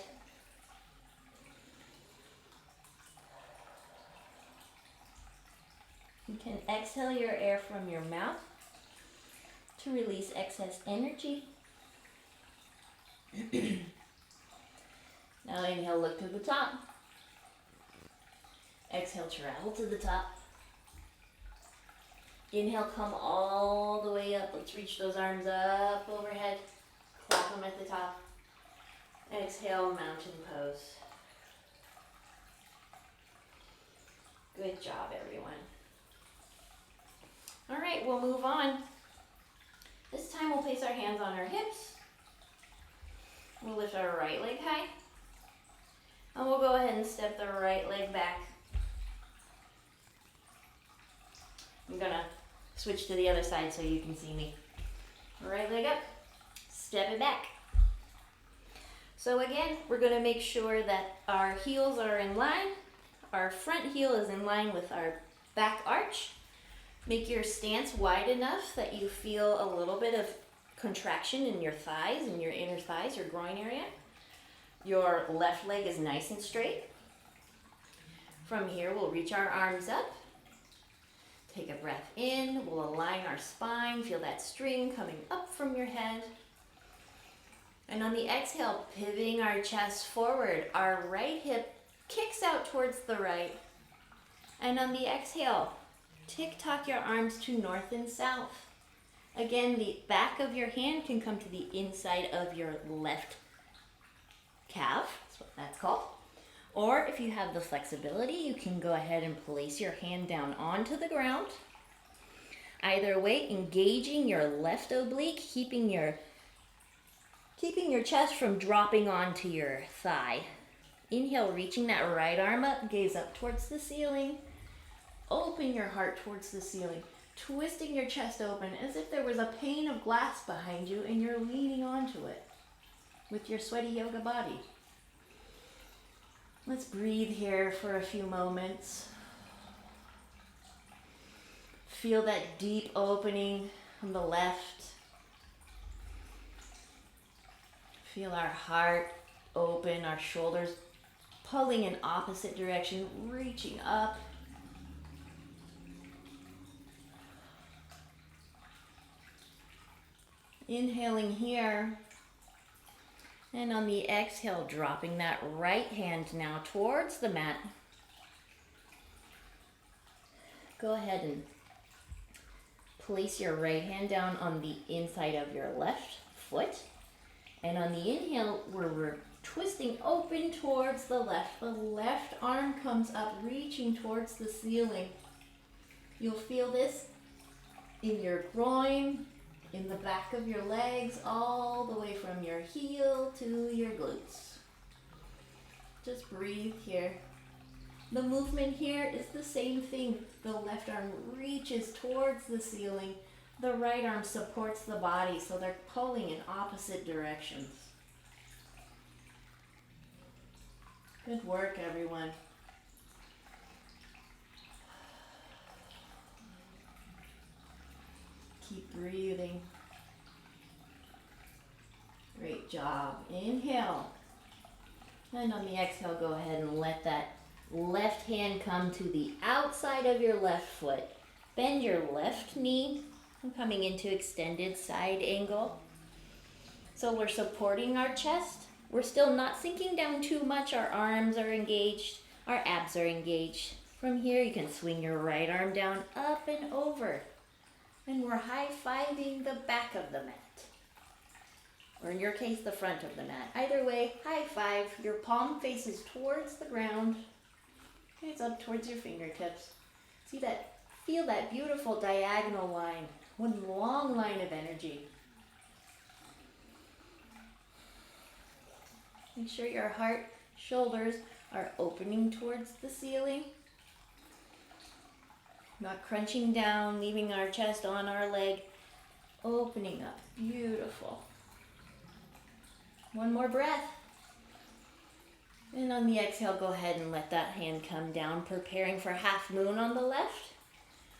You can exhale your air from your mouth to release excess energy. Now inhale, look to the top. Exhale, travel to the top. Inhale, come all the way up. Let's reach those arms up overhead. Clap them at the top. Exhale, mountain pose. Good job, everyone. All right, we'll move on. This time we'll place our hands on our hips. We'll lift our right leg high. And we'll go ahead and step the right leg back. I'm gonna switch to the other side so you can see me. Right leg up, step it back. So again, we're gonna make sure that our heels are in line. Our front heel is in line with our back arch. Make your stance wide enough that you feel a little bit of contraction in your thighs, in your inner thighs, your groin area. Your left leg is nice and straight. From here, we'll reach our arms up. Take a breath in. We'll align our spine. Feel that string coming up from your head. And on the exhale, pivoting our chest forward. Our right hip kicks out towards the right. And on the exhale, tick-tock your arms to north and south. Again, the back of your hand can come to the inside of your left calf. That's what that's called. Or if you have the flexibility, you can go ahead and place your hand down onto the ground. Either way, engaging your left oblique, keeping your chest from dropping onto your thigh. Inhale, reaching that right arm up, gaze up towards the ceiling. Open your heart towards the ceiling, twisting your chest open as if there was a pane of glass behind you and you're leaning onto it with your sweaty yoga body. Let's breathe here for a few moments. Feel that deep opening from the left. Feel our heart open, our shoulders pulling in opposite direction, reaching up. Inhaling here. And on the exhale, dropping that right hand now towards the mat. Go ahead and place your right hand down on the inside of your left foot. And on the inhale, we're twisting open towards the left. The left arm comes up, reaching towards the ceiling. You'll feel this in your groin, in the back of your legs, all the way from your heel to your glutes. Just breathe here. The movement here is the same thing. The left arm reaches towards the ceiling. The right arm supports the body, so they're pulling in opposite directions. Good work, everyone. Keep breathing. Great job. Inhale. And on the exhale, go ahead and let that left hand come to the outside of your left foot. Bend your left knee. I'm coming into extended side angle. So we're supporting our chest. We're still not sinking down too much. Our arms are engaged. Our abs are engaged. From here, you can swing your right arm down, up and over. And we're high-fiving the back of the mat. Or in your case, the front of the mat. Either way, high five. Your palm faces towards the ground. It's up towards your fingertips. See that Feel that beautiful diagonal line, one long line of energy. Make sure your heart, shoulders are opening towards the ceiling. Not crunching down, leaving our chest on our leg. Opening up. Beautiful. One more breath. And on the exhale, go ahead and let that hand come down, preparing for half moon on the left.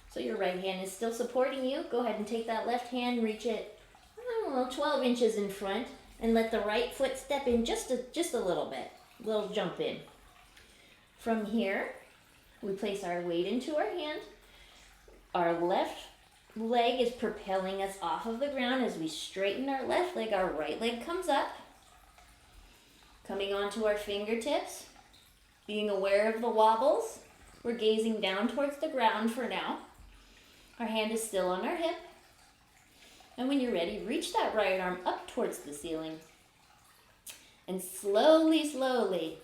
So your right hand is still supporting you. Go ahead and take that left hand, reach it, 12 inches in front, and let the right foot step in just a little bit. A little jump in. From here, we place our weight into our hand. Our left leg is propelling us off of the ground. As we straighten our left leg, our right leg comes up. Coming onto our fingertips, being aware of the wobbles. We're gazing down towards the ground for now. Our hand is still on our hip. And when you're ready, reach that right arm up towards the ceiling. And slowly, slowly,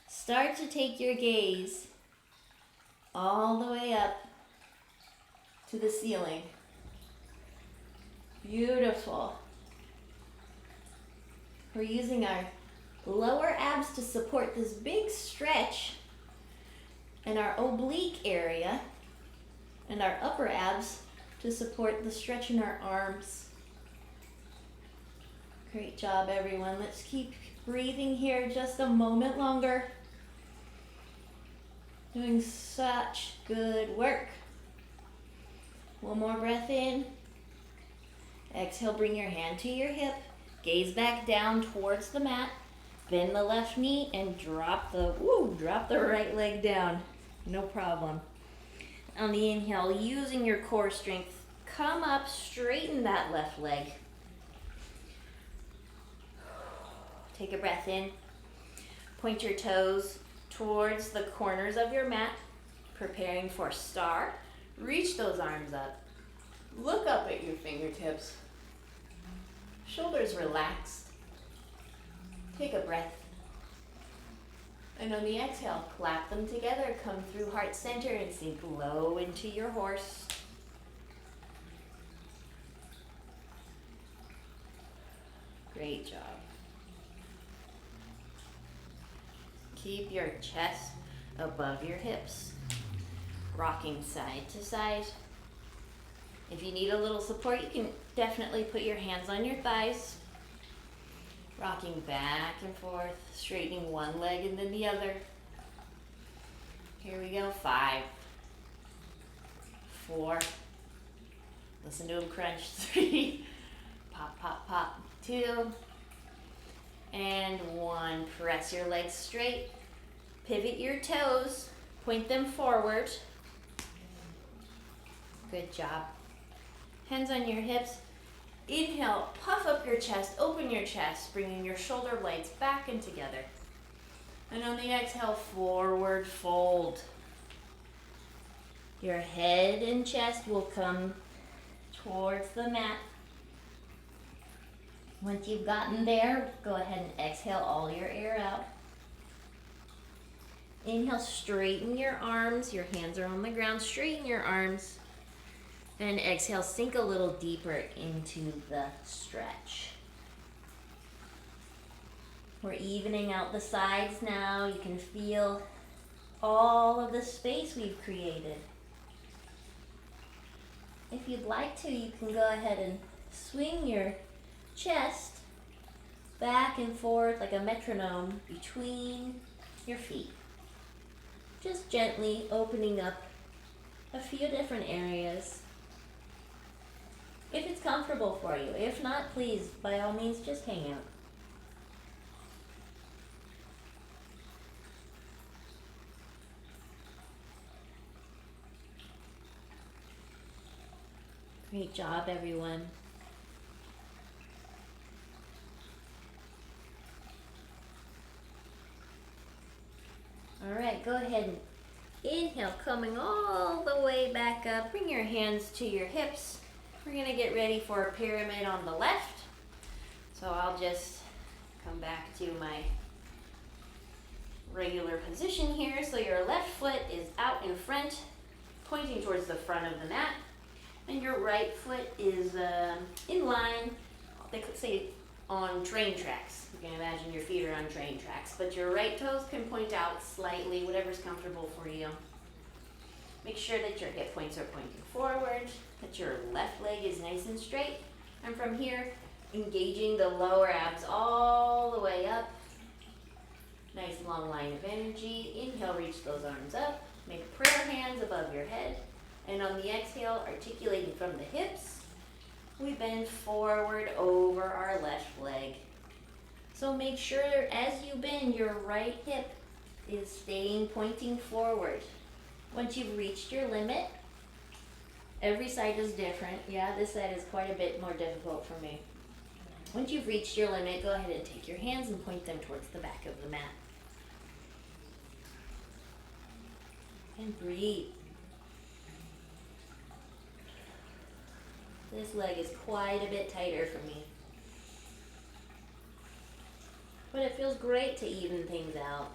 start to take your gaze all the way up to the ceiling. Beautiful. We're using our lower abs to support this big stretch in our oblique area, and our upper abs to support the stretch in our arms. Great job, everyone. Let's keep breathing here just a moment longer. Doing such good work. One more breath in. Exhale, bring your hand to your hip. Gaze back down towards the mat. Bend the left knee and drop the right leg down. No problem. On the inhale, using your core strength, come up, straighten that left leg. Take a breath in. Point your toes towards the corners of your mat, preparing for star. Reach those arms up. Look up at your fingertips. Shoulders relaxed. Take a breath. And on the exhale, clap them together. Come through heart center and sink low into your horse. Great job. Keep your chest above your hips. Rocking side to side. If you need a little support, you can definitely put your hands on your thighs. Rocking back and forth, straightening one leg and then the other. Here we go. 5, 4. Listen to them crunch. 3. Pop, pop, pop. 2. And 1. Press your legs straight. Pivot your toes. Point them forward. Good job. Hands on your hips. Inhale, puff up your chest, open your chest, bringing your shoulder blades back and together. And on the exhale, forward fold. Your head and chest will come towards the mat. Once you've gotten there, go ahead and exhale all your air out. Inhale, straighten your arms. Your hands are on the ground. Straighten your arms. And exhale, sink a little deeper into the stretch. We're evening out the sides now. You can feel all of the space we've created. If you'd like to, you can go ahead and swing your chest back and forth like a metronome between your feet. Just gently opening up a few different areas. If it's comfortable for you. If not, please, by all means, just hang out. Great job, everyone. All right, go ahead and inhale, coming all the way back up. Bring your hands to your hips. We're going to get ready for a pyramid on the left. So I'll just come back to my regular position here. So your left foot is out in front. pointing towards the front of the mat. And your right foot is in line, they could say on train tracks. You can imagine your feet are on train tracks, but your right toes can point out slightly, whatever's comfortable for you. Make sure that your hip points are pointing forward, that your left leg is nice and straight. And from here, engaging the lower abs all the way up. Nice long line of energy. Inhale, reach those arms up. Make prayer hands above your head. And on the exhale, articulating from the hips, we bend forward over our left leg. So make sure as you bend, your right hip is staying pointing forward. Once you've reached your limit, every side is different. Yeah, this side is quite a bit more difficult for me. Once you've reached your limit, go ahead and take your hands and point them towards the back of the mat. And breathe. This leg is quite a bit tighter for me. But it feels great to even things out.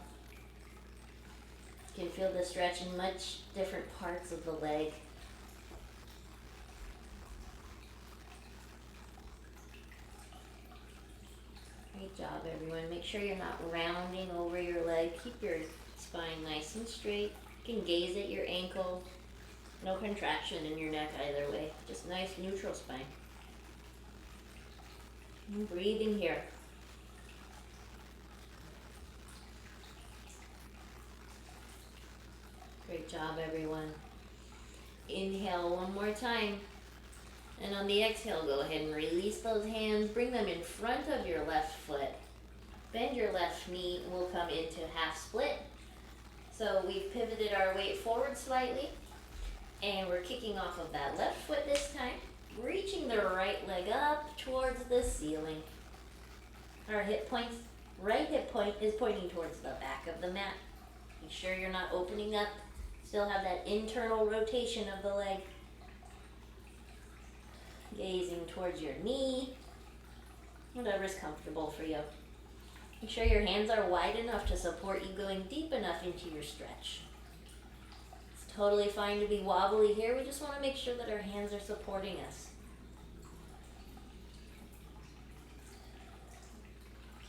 You can feel the stretch in much different parts of the leg. Great job, everyone. Make sure you're not rounding over your leg. Keep your spine nice and straight. You can gaze at your ankle. No contraction in your neck either way. Just nice neutral spine. And breathing here. Great job, everyone. Inhale one more time. And on the exhale, go ahead and release those hands. Bring them in front of your left foot. Bend your left knee and we'll come into half split. So we've pivoted our weight forward slightly. And we're kicking off of that left foot this time. Reaching the right leg up towards the ceiling. Our right hip point is pointing towards the back of the mat. Make sure you're not opening up. Still have that internal rotation of the leg. Gazing towards your knee. Whatever's comfortable for you. Make sure your hands are wide enough to support you going deep enough into your stretch. It's totally fine to be wobbly here. We just want to make sure that our hands are supporting us.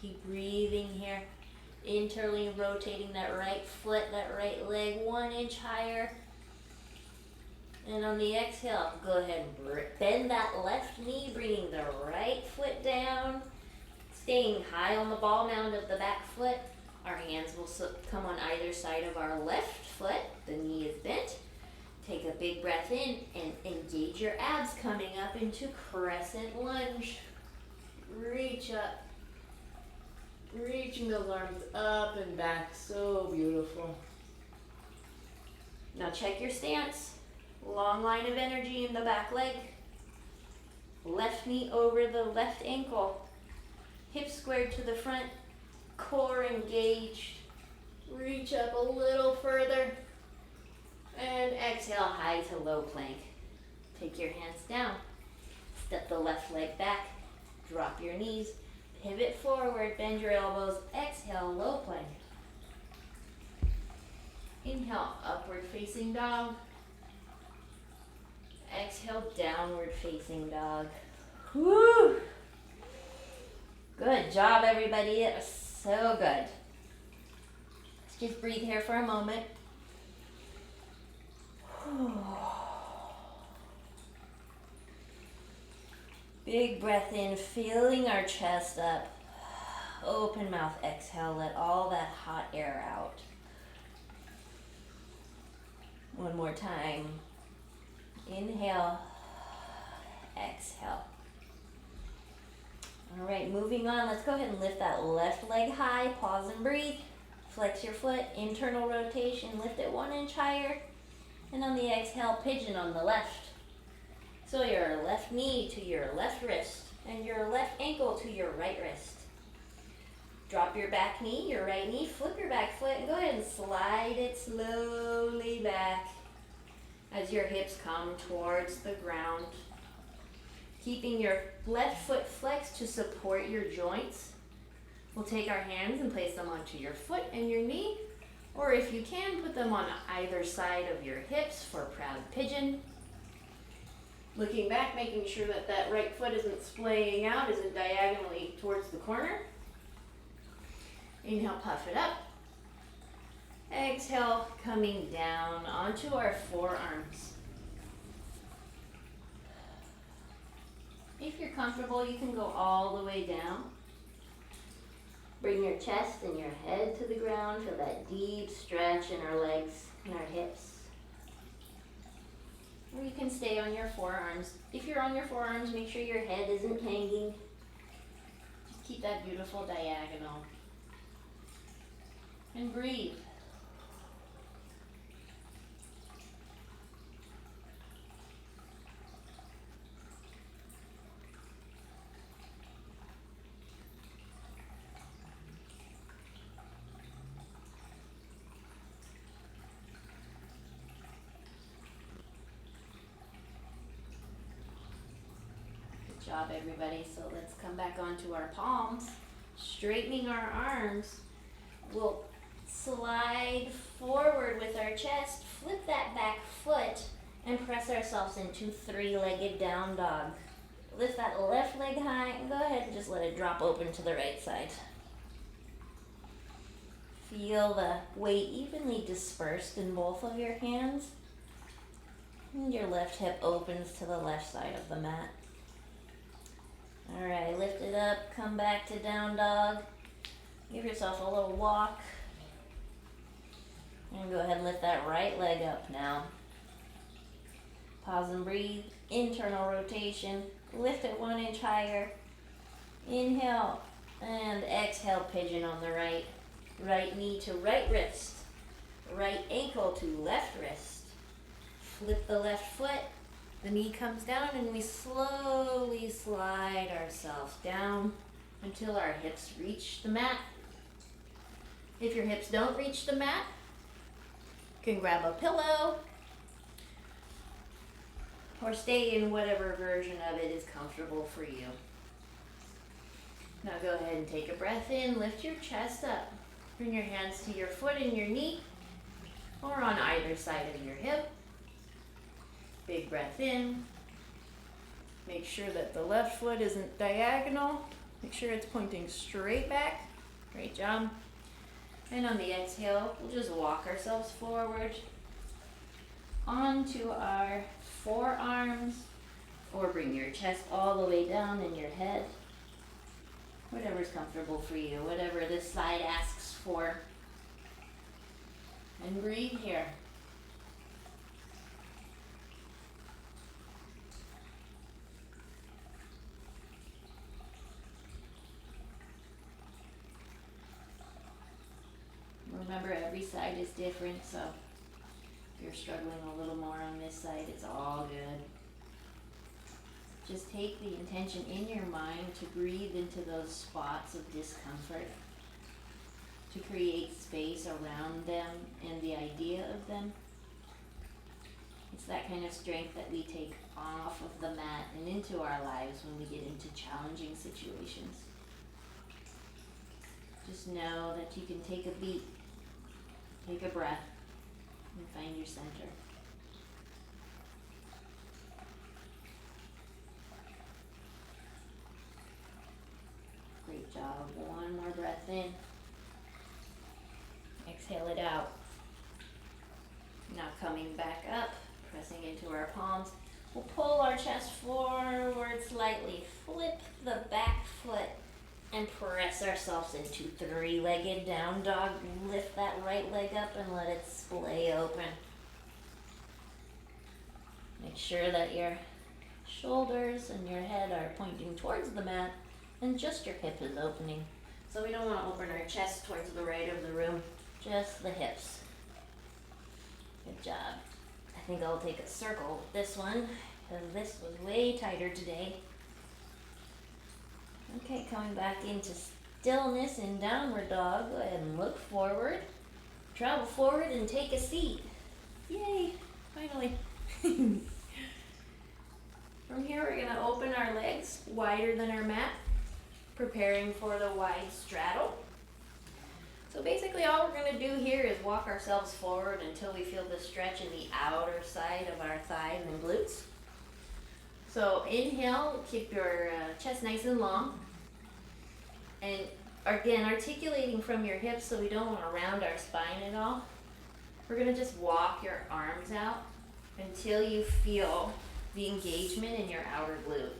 Keep breathing here. Internally rotating that right foot, that right leg 1 inch higher. And on the exhale, go ahead and bend that left knee, bringing the right foot down. Staying high on the ball mound of the back foot. Our hands will come on either side of our left foot. The knee is bent. Take a big breath in and engage your abs coming up into crescent lunge. Reach up. Reaching those arms up and back. So beautiful. Now check your stance. Long line of energy in the back leg. Left knee over the left ankle. Hips squared to the front. Core engaged. Reach up a little further. And exhale, high to low plank. Take your hands down. Step the left leg back. Drop your knees. Pivot forward. Bend your elbows. Exhale, low plank. Inhale, upward facing dog. Exhale, downward facing dog. Woo! Good job, everybody. It was so good. Let's just breathe here for a moment. Big breath in, filling our chest up. Open mouth, exhale, let all that hot air out. One more time. Inhale, exhale. All right, moving on. Let's go ahead and lift that left leg high. Pause and breathe. Flex your foot, internal rotation. Lift it 1 inch higher. And on the exhale, pigeon on the left. So your left knee to your left wrist and your left ankle to your right wrist. Drop your back knee, your right knee, flip your back foot, and go ahead and slide it slowly back as your hips come towards the ground. Keeping your left foot flexed to support your joints. We'll take our hands and place them onto your foot and your knee. Or if you can, put them on either side of your hips for proud pigeon. Looking back, making sure that that right foot isn't splaying out, isn't diagonally towards the corner. Inhale, puff it up. Exhale, coming down onto our forearms. If you're comfortable, you can go all the way down. Bring your chest and your head to the ground. Feel that deep stretch in our legs and our hips. Or you can stay on your forearms. If you're on your forearms, make sure your head isn't hanging. Just keep that beautiful diagonal. And breathe. Good job, everybody. So let's come back onto our palms, straightening our arms. We'll slide forward with our chest, flip that back foot, and press ourselves into three-legged down dog. Lift that left leg high, and go ahead and just let it drop open to the right side. Feel the weight evenly dispersed in both of your hands. And your left hip opens to the left side of the mat. Alright, lift it up, come back to down dog. Give yourself a little walk. And go ahead and lift that right leg up now. Pause and breathe. Internal rotation. Lift it 1 inch higher. Inhale and exhale, pigeon on the right. Right knee to right wrist. Right ankle to left wrist. Flip the left foot. The knee comes down and we slowly slide ourselves down until our hips reach the mat. If your hips don't reach the mat, you can grab a pillow or stay in whatever version of it is comfortable for you. Now go ahead and take a breath in, lift your chest up. Bring your hands to your foot and your knee or on either side of your hip. Big breath in. Make sure that the left foot isn't diagonal. Make sure it's pointing straight back. Great job. And on the exhale, we'll just walk ourselves forward onto our forearms, or bring your chest all the way down in your head. Whatever's comfortable for you, whatever this side asks for. And breathe here. Remember, every side is different, so if you're struggling a little more on this side, it's all good. Just take the intention in your mind to breathe into those spots of discomfort, to create space around them and the idea of them. It's that kind of strength that we take off of the mat and into our lives when we get into challenging situations. Just know that you can take a beat. Take a breath and find your center. Great job. One more breath in. Exhale it out. Now coming back up, pressing into our palms. We'll pull our chest forward slightly. Flip the back foot and press ourselves into three-legged down dog. Lift that right leg up and let it splay open. Make sure that your shoulders and your head are pointing towards the mat and just your hip is opening. So we don't want to open our chest towards the right of the room, just the hips. Good job. I think I'll take a circle with this one because this was way tighter today. Okay, coming back into stillness in downward dog. Go ahead and look forward. Travel forward and take a seat. Yay, finally. From here, we're going to open our legs wider than our mat, preparing for the wide straddle. So basically all we're going to do here is walk ourselves forward until we feel the stretch in the outer side of our thighs and glutes. So inhale, keep your chest nice and long. And again, articulating from your hips so we don't want to round our spine at all. We're going to just walk your arms out until you feel the engagement in your outer glute.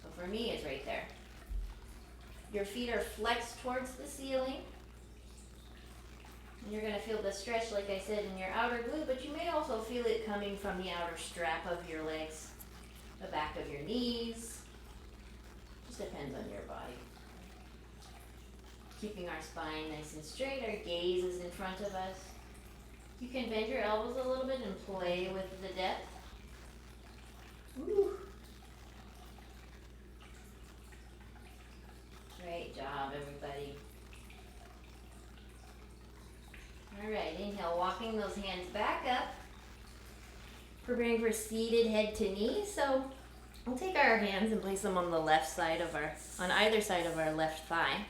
So for me, it's right there. Your feet are flexed towards the ceiling. And you're going to feel the stretch, like I said, in your outer glute, but you may also feel it coming from the outer strap of your legs, the back of your knees. Just depends on your body. Keeping our spine nice and straight, our gaze is in front of us. You can bend your elbows a little bit and play with the depth. Woo. Great job, everybody. All right, inhale, walking those hands back up. Preparing for seated head to knee. So we'll take our hands and place them on the left side of on either side of our left thigh.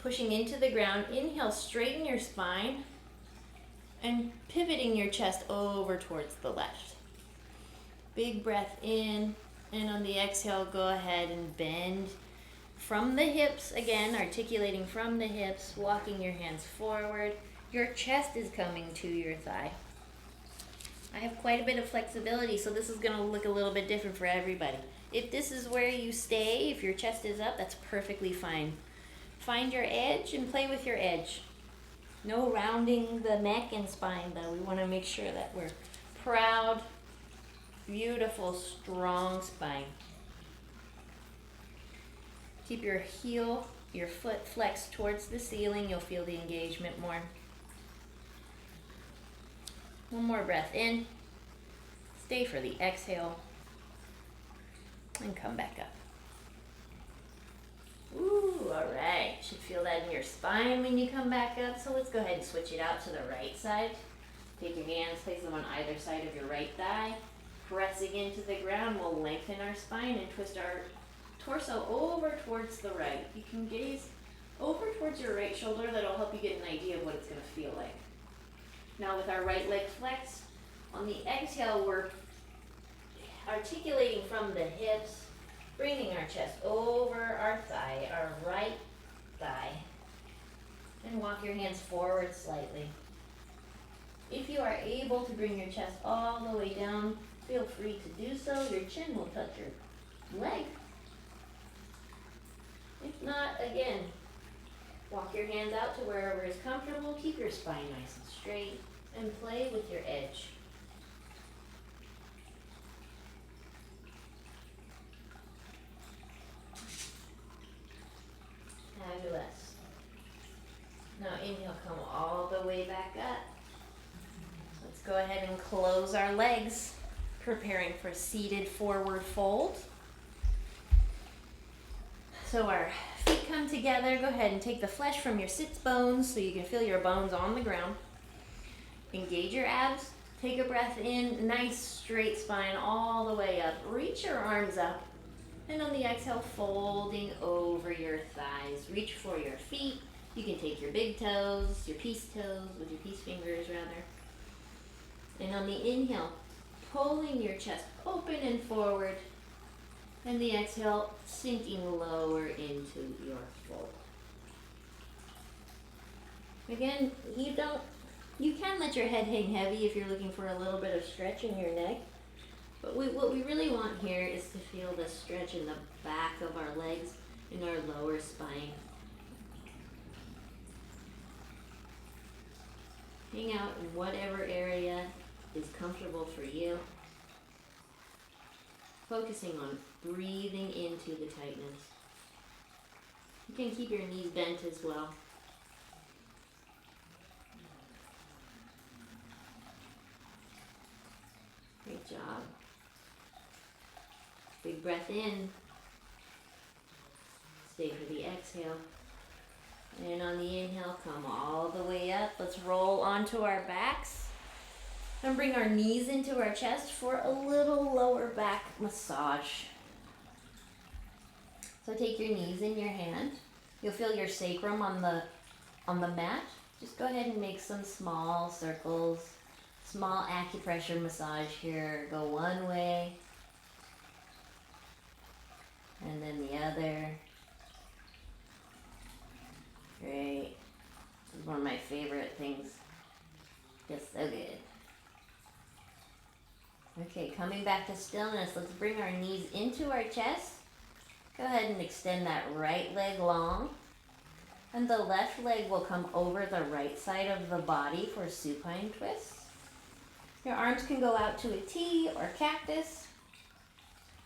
Pushing into the ground, inhale, straighten your spine and pivoting your chest over towards the left. Big breath in, and on the exhale, go ahead and bend from the hips, again, articulating from the hips, walking your hands forward. Your chest is coming to your thigh. I have quite a bit of flexibility, so this is going to look a little bit different for everybody. If this is where you stay, if your chest is up, that's perfectly fine. Find your edge and play with your edge. No rounding the neck and spine, though. We want to make sure that we're proud, beautiful, strong spine. Keep your heel, your foot flexed towards the ceiling. You'll feel the engagement more. One more breath in. Stay for the exhale. And come back up. Ooh, all right. Should feel that in your spine when you come back up. So let's go ahead and switch it out to the right side. Take your hands, place them on either side of your right thigh. Pressing into the ground, we'll lengthen our spine and twist our torso over towards the right. You can gaze over towards your right shoulder. That'll help you get an idea of what it's going to feel like. Now with our right leg flexed, on the exhale, we're articulating from the hips, bringing our chest over our thigh, our right thigh, and walk your hands forward slightly. If you are able to bring your chest all the way down, feel free to do so. Your chin will touch your leg. If not, again, walk your hands out to wherever is comfortable. Keep your spine nice and straight and play with your edge. Fabulous. Now inhale, come all the way back up. Let's go ahead and close our legs, preparing for seated forward fold. So our feet come together. Go ahead and take the flesh from your sits bones so you can feel your bones on the ground. Engage your abs. Take a breath in. Nice straight spine all the way up. Reach your arms up. And on the exhale, folding over your thighs. Reach for your feet. You can take your big toes, your peace toes, with your peace fingers rather. And on the inhale, pulling your chest open and forward. And the exhale, sinking lower into your fold. Again, you can let your head hang heavy if you're looking for a little bit of stretch in your neck. But what we really want here is to feel the stretch in the back of our legs and our lower spine. Hang out in whatever area is comfortable for you. Focusing on breathing into the tightness. You can keep your knees bent as well. Great job. Big breath in. Stay for the exhale. And on the inhale, come all the way up. Let's roll onto our backs. And bring our knees into our chest for a little lower back massage. So take your knees in your hand. You'll feel your sacrum on the On the mat, just go ahead and make some small circles, small acupressure massage here. Go one way and then the other. Great. This is one of my favorite things. Just so good. Okay, coming back to stillness, let's bring our knees into our chest. Go ahead and extend that right leg long. And the left leg will come over the right side of the body for supine twists. Your arms can go out to a T or cactus.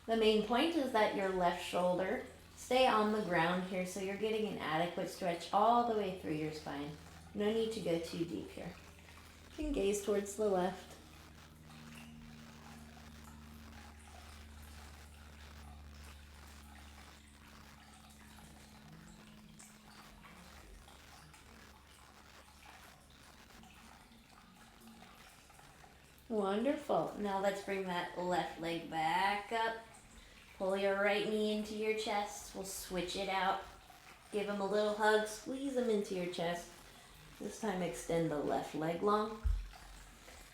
The main point is that your left shoulder stay on the ground here so you're getting an adequate stretch all the way through your spine. No need to go too deep here. You can gaze towards the left. Wonderful. Now let's bring that left leg back up. Pull your right knee into your chest. We'll switch it out. Give them a little hug. Squeeze them into your chest. This time extend the left leg long.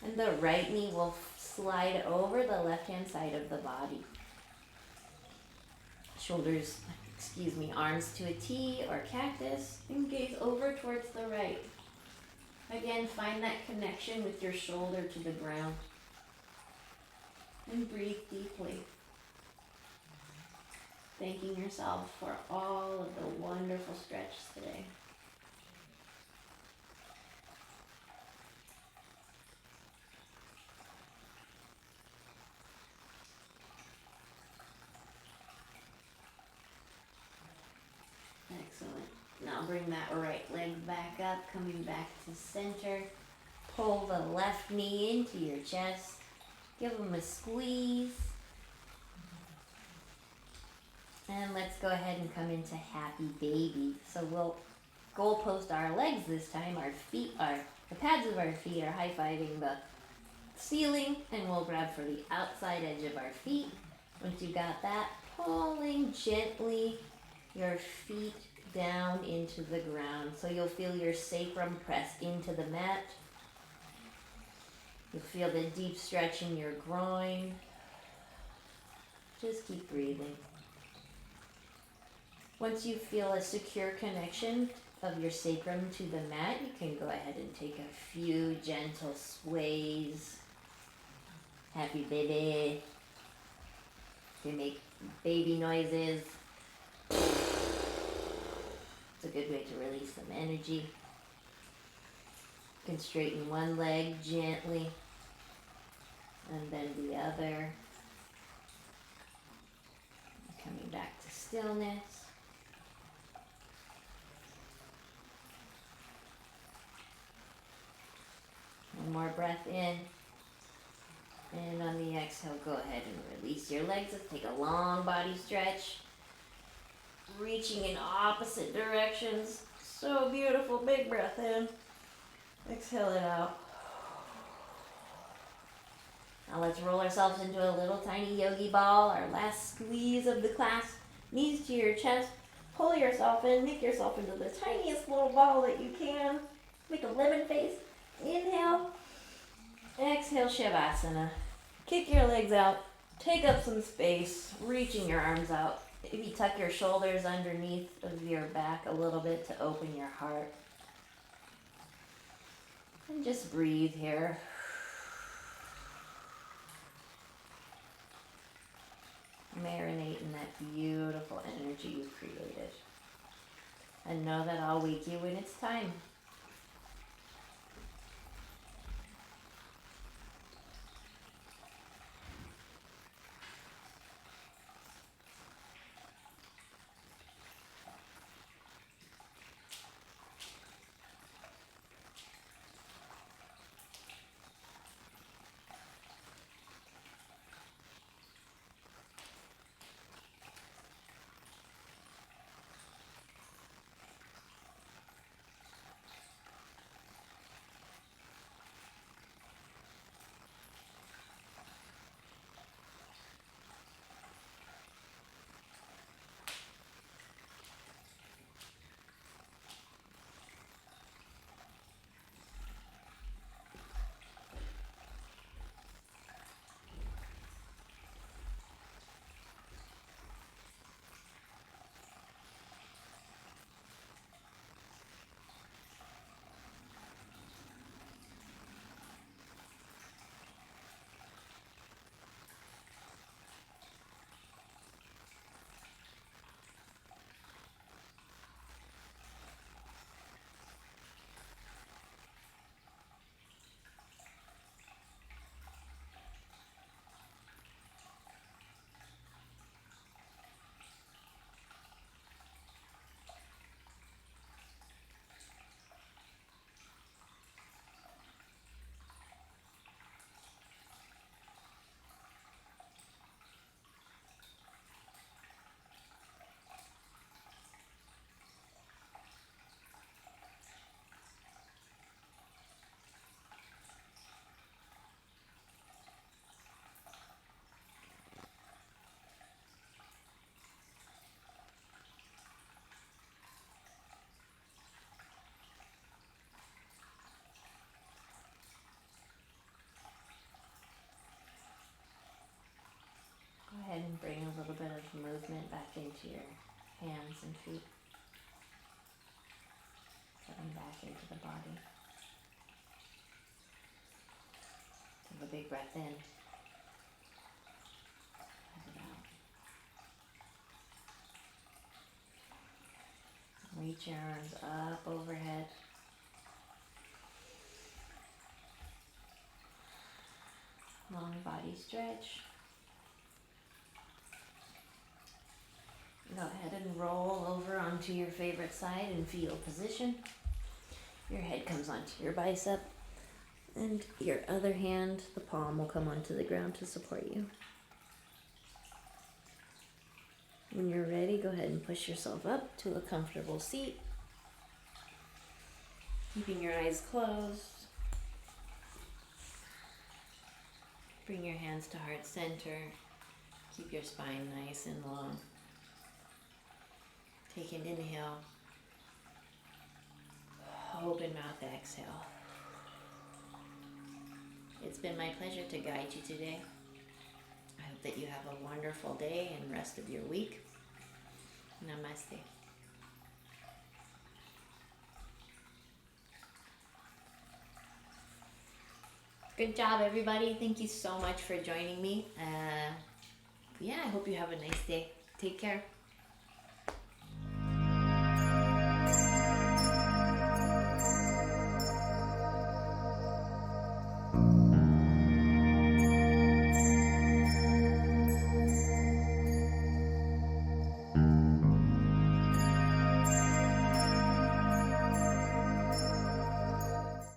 And the right knee will slide over the left-hand side of the body. Shoulders, arms to a T or cactus. And gaze over towards the right. Again, find that connection with your shoulder to the ground. And breathe deeply. Thanking yourself for all of the wonderful stretch today. Excellent. Now bring that right leg back up, coming back to center. Pull the left knee into your chest. Give them a squeeze. And let's go ahead and come into happy baby. So we'll goalpost our legs this time. The pads of our feet are high-fiving the ceiling, and we'll grab for the outside edge of our feet. Once you got that, pulling gently your feet down into the ground. So you'll feel your sacrum press into the mat. You'll feel the deep stretch in your groin. Just keep breathing. Once you feel a secure connection of your sacrum to the mat, you can go ahead and take a few gentle sways. Happy baby. You can make baby noises. It's a good way to release some energy. You can straighten one leg gently and then the other. Coming back to stillness. One more breath in. And on the exhale, go ahead and release your legs. Let's take a long body stretch. Reaching in opposite directions. So beautiful. Big breath in. Exhale it out. Now let's roll ourselves into a little tiny yogi ball. Our last squeeze of the class. Knees to your chest. Pull yourself in. Make yourself into the tiniest little ball that you can. Make a lemon face. Inhale. Exhale, Shavasana. Kick your legs out. Take up some space. Reaching your arms out. Maybe tuck your shoulders underneath of your back a little bit to open your heart. And just breathe here. Marinate in that beautiful energy you've created. And know that I'll wake you when it's time. movement back into your hands and feet. Coming back into the body. Take a big breath in. Let it out. Reach your arms up overhead. Long body stretch. Go ahead and roll over onto your favorite side in fetal position. Your head comes onto your bicep, and your other hand, the palm, will come onto the ground to support you. When you're ready, go ahead and push yourself up to a comfortable seat. Keeping your eyes closed. Bring your hands to heart center. Keep your spine nice and long. Take an inhale. Open mouth exhale. It's been my pleasure to guide you today. I hope that you have a wonderful day and rest of your week. Namaste. Good job, everybody. Thank you so much for joining me. I hope you have a nice day. Take care.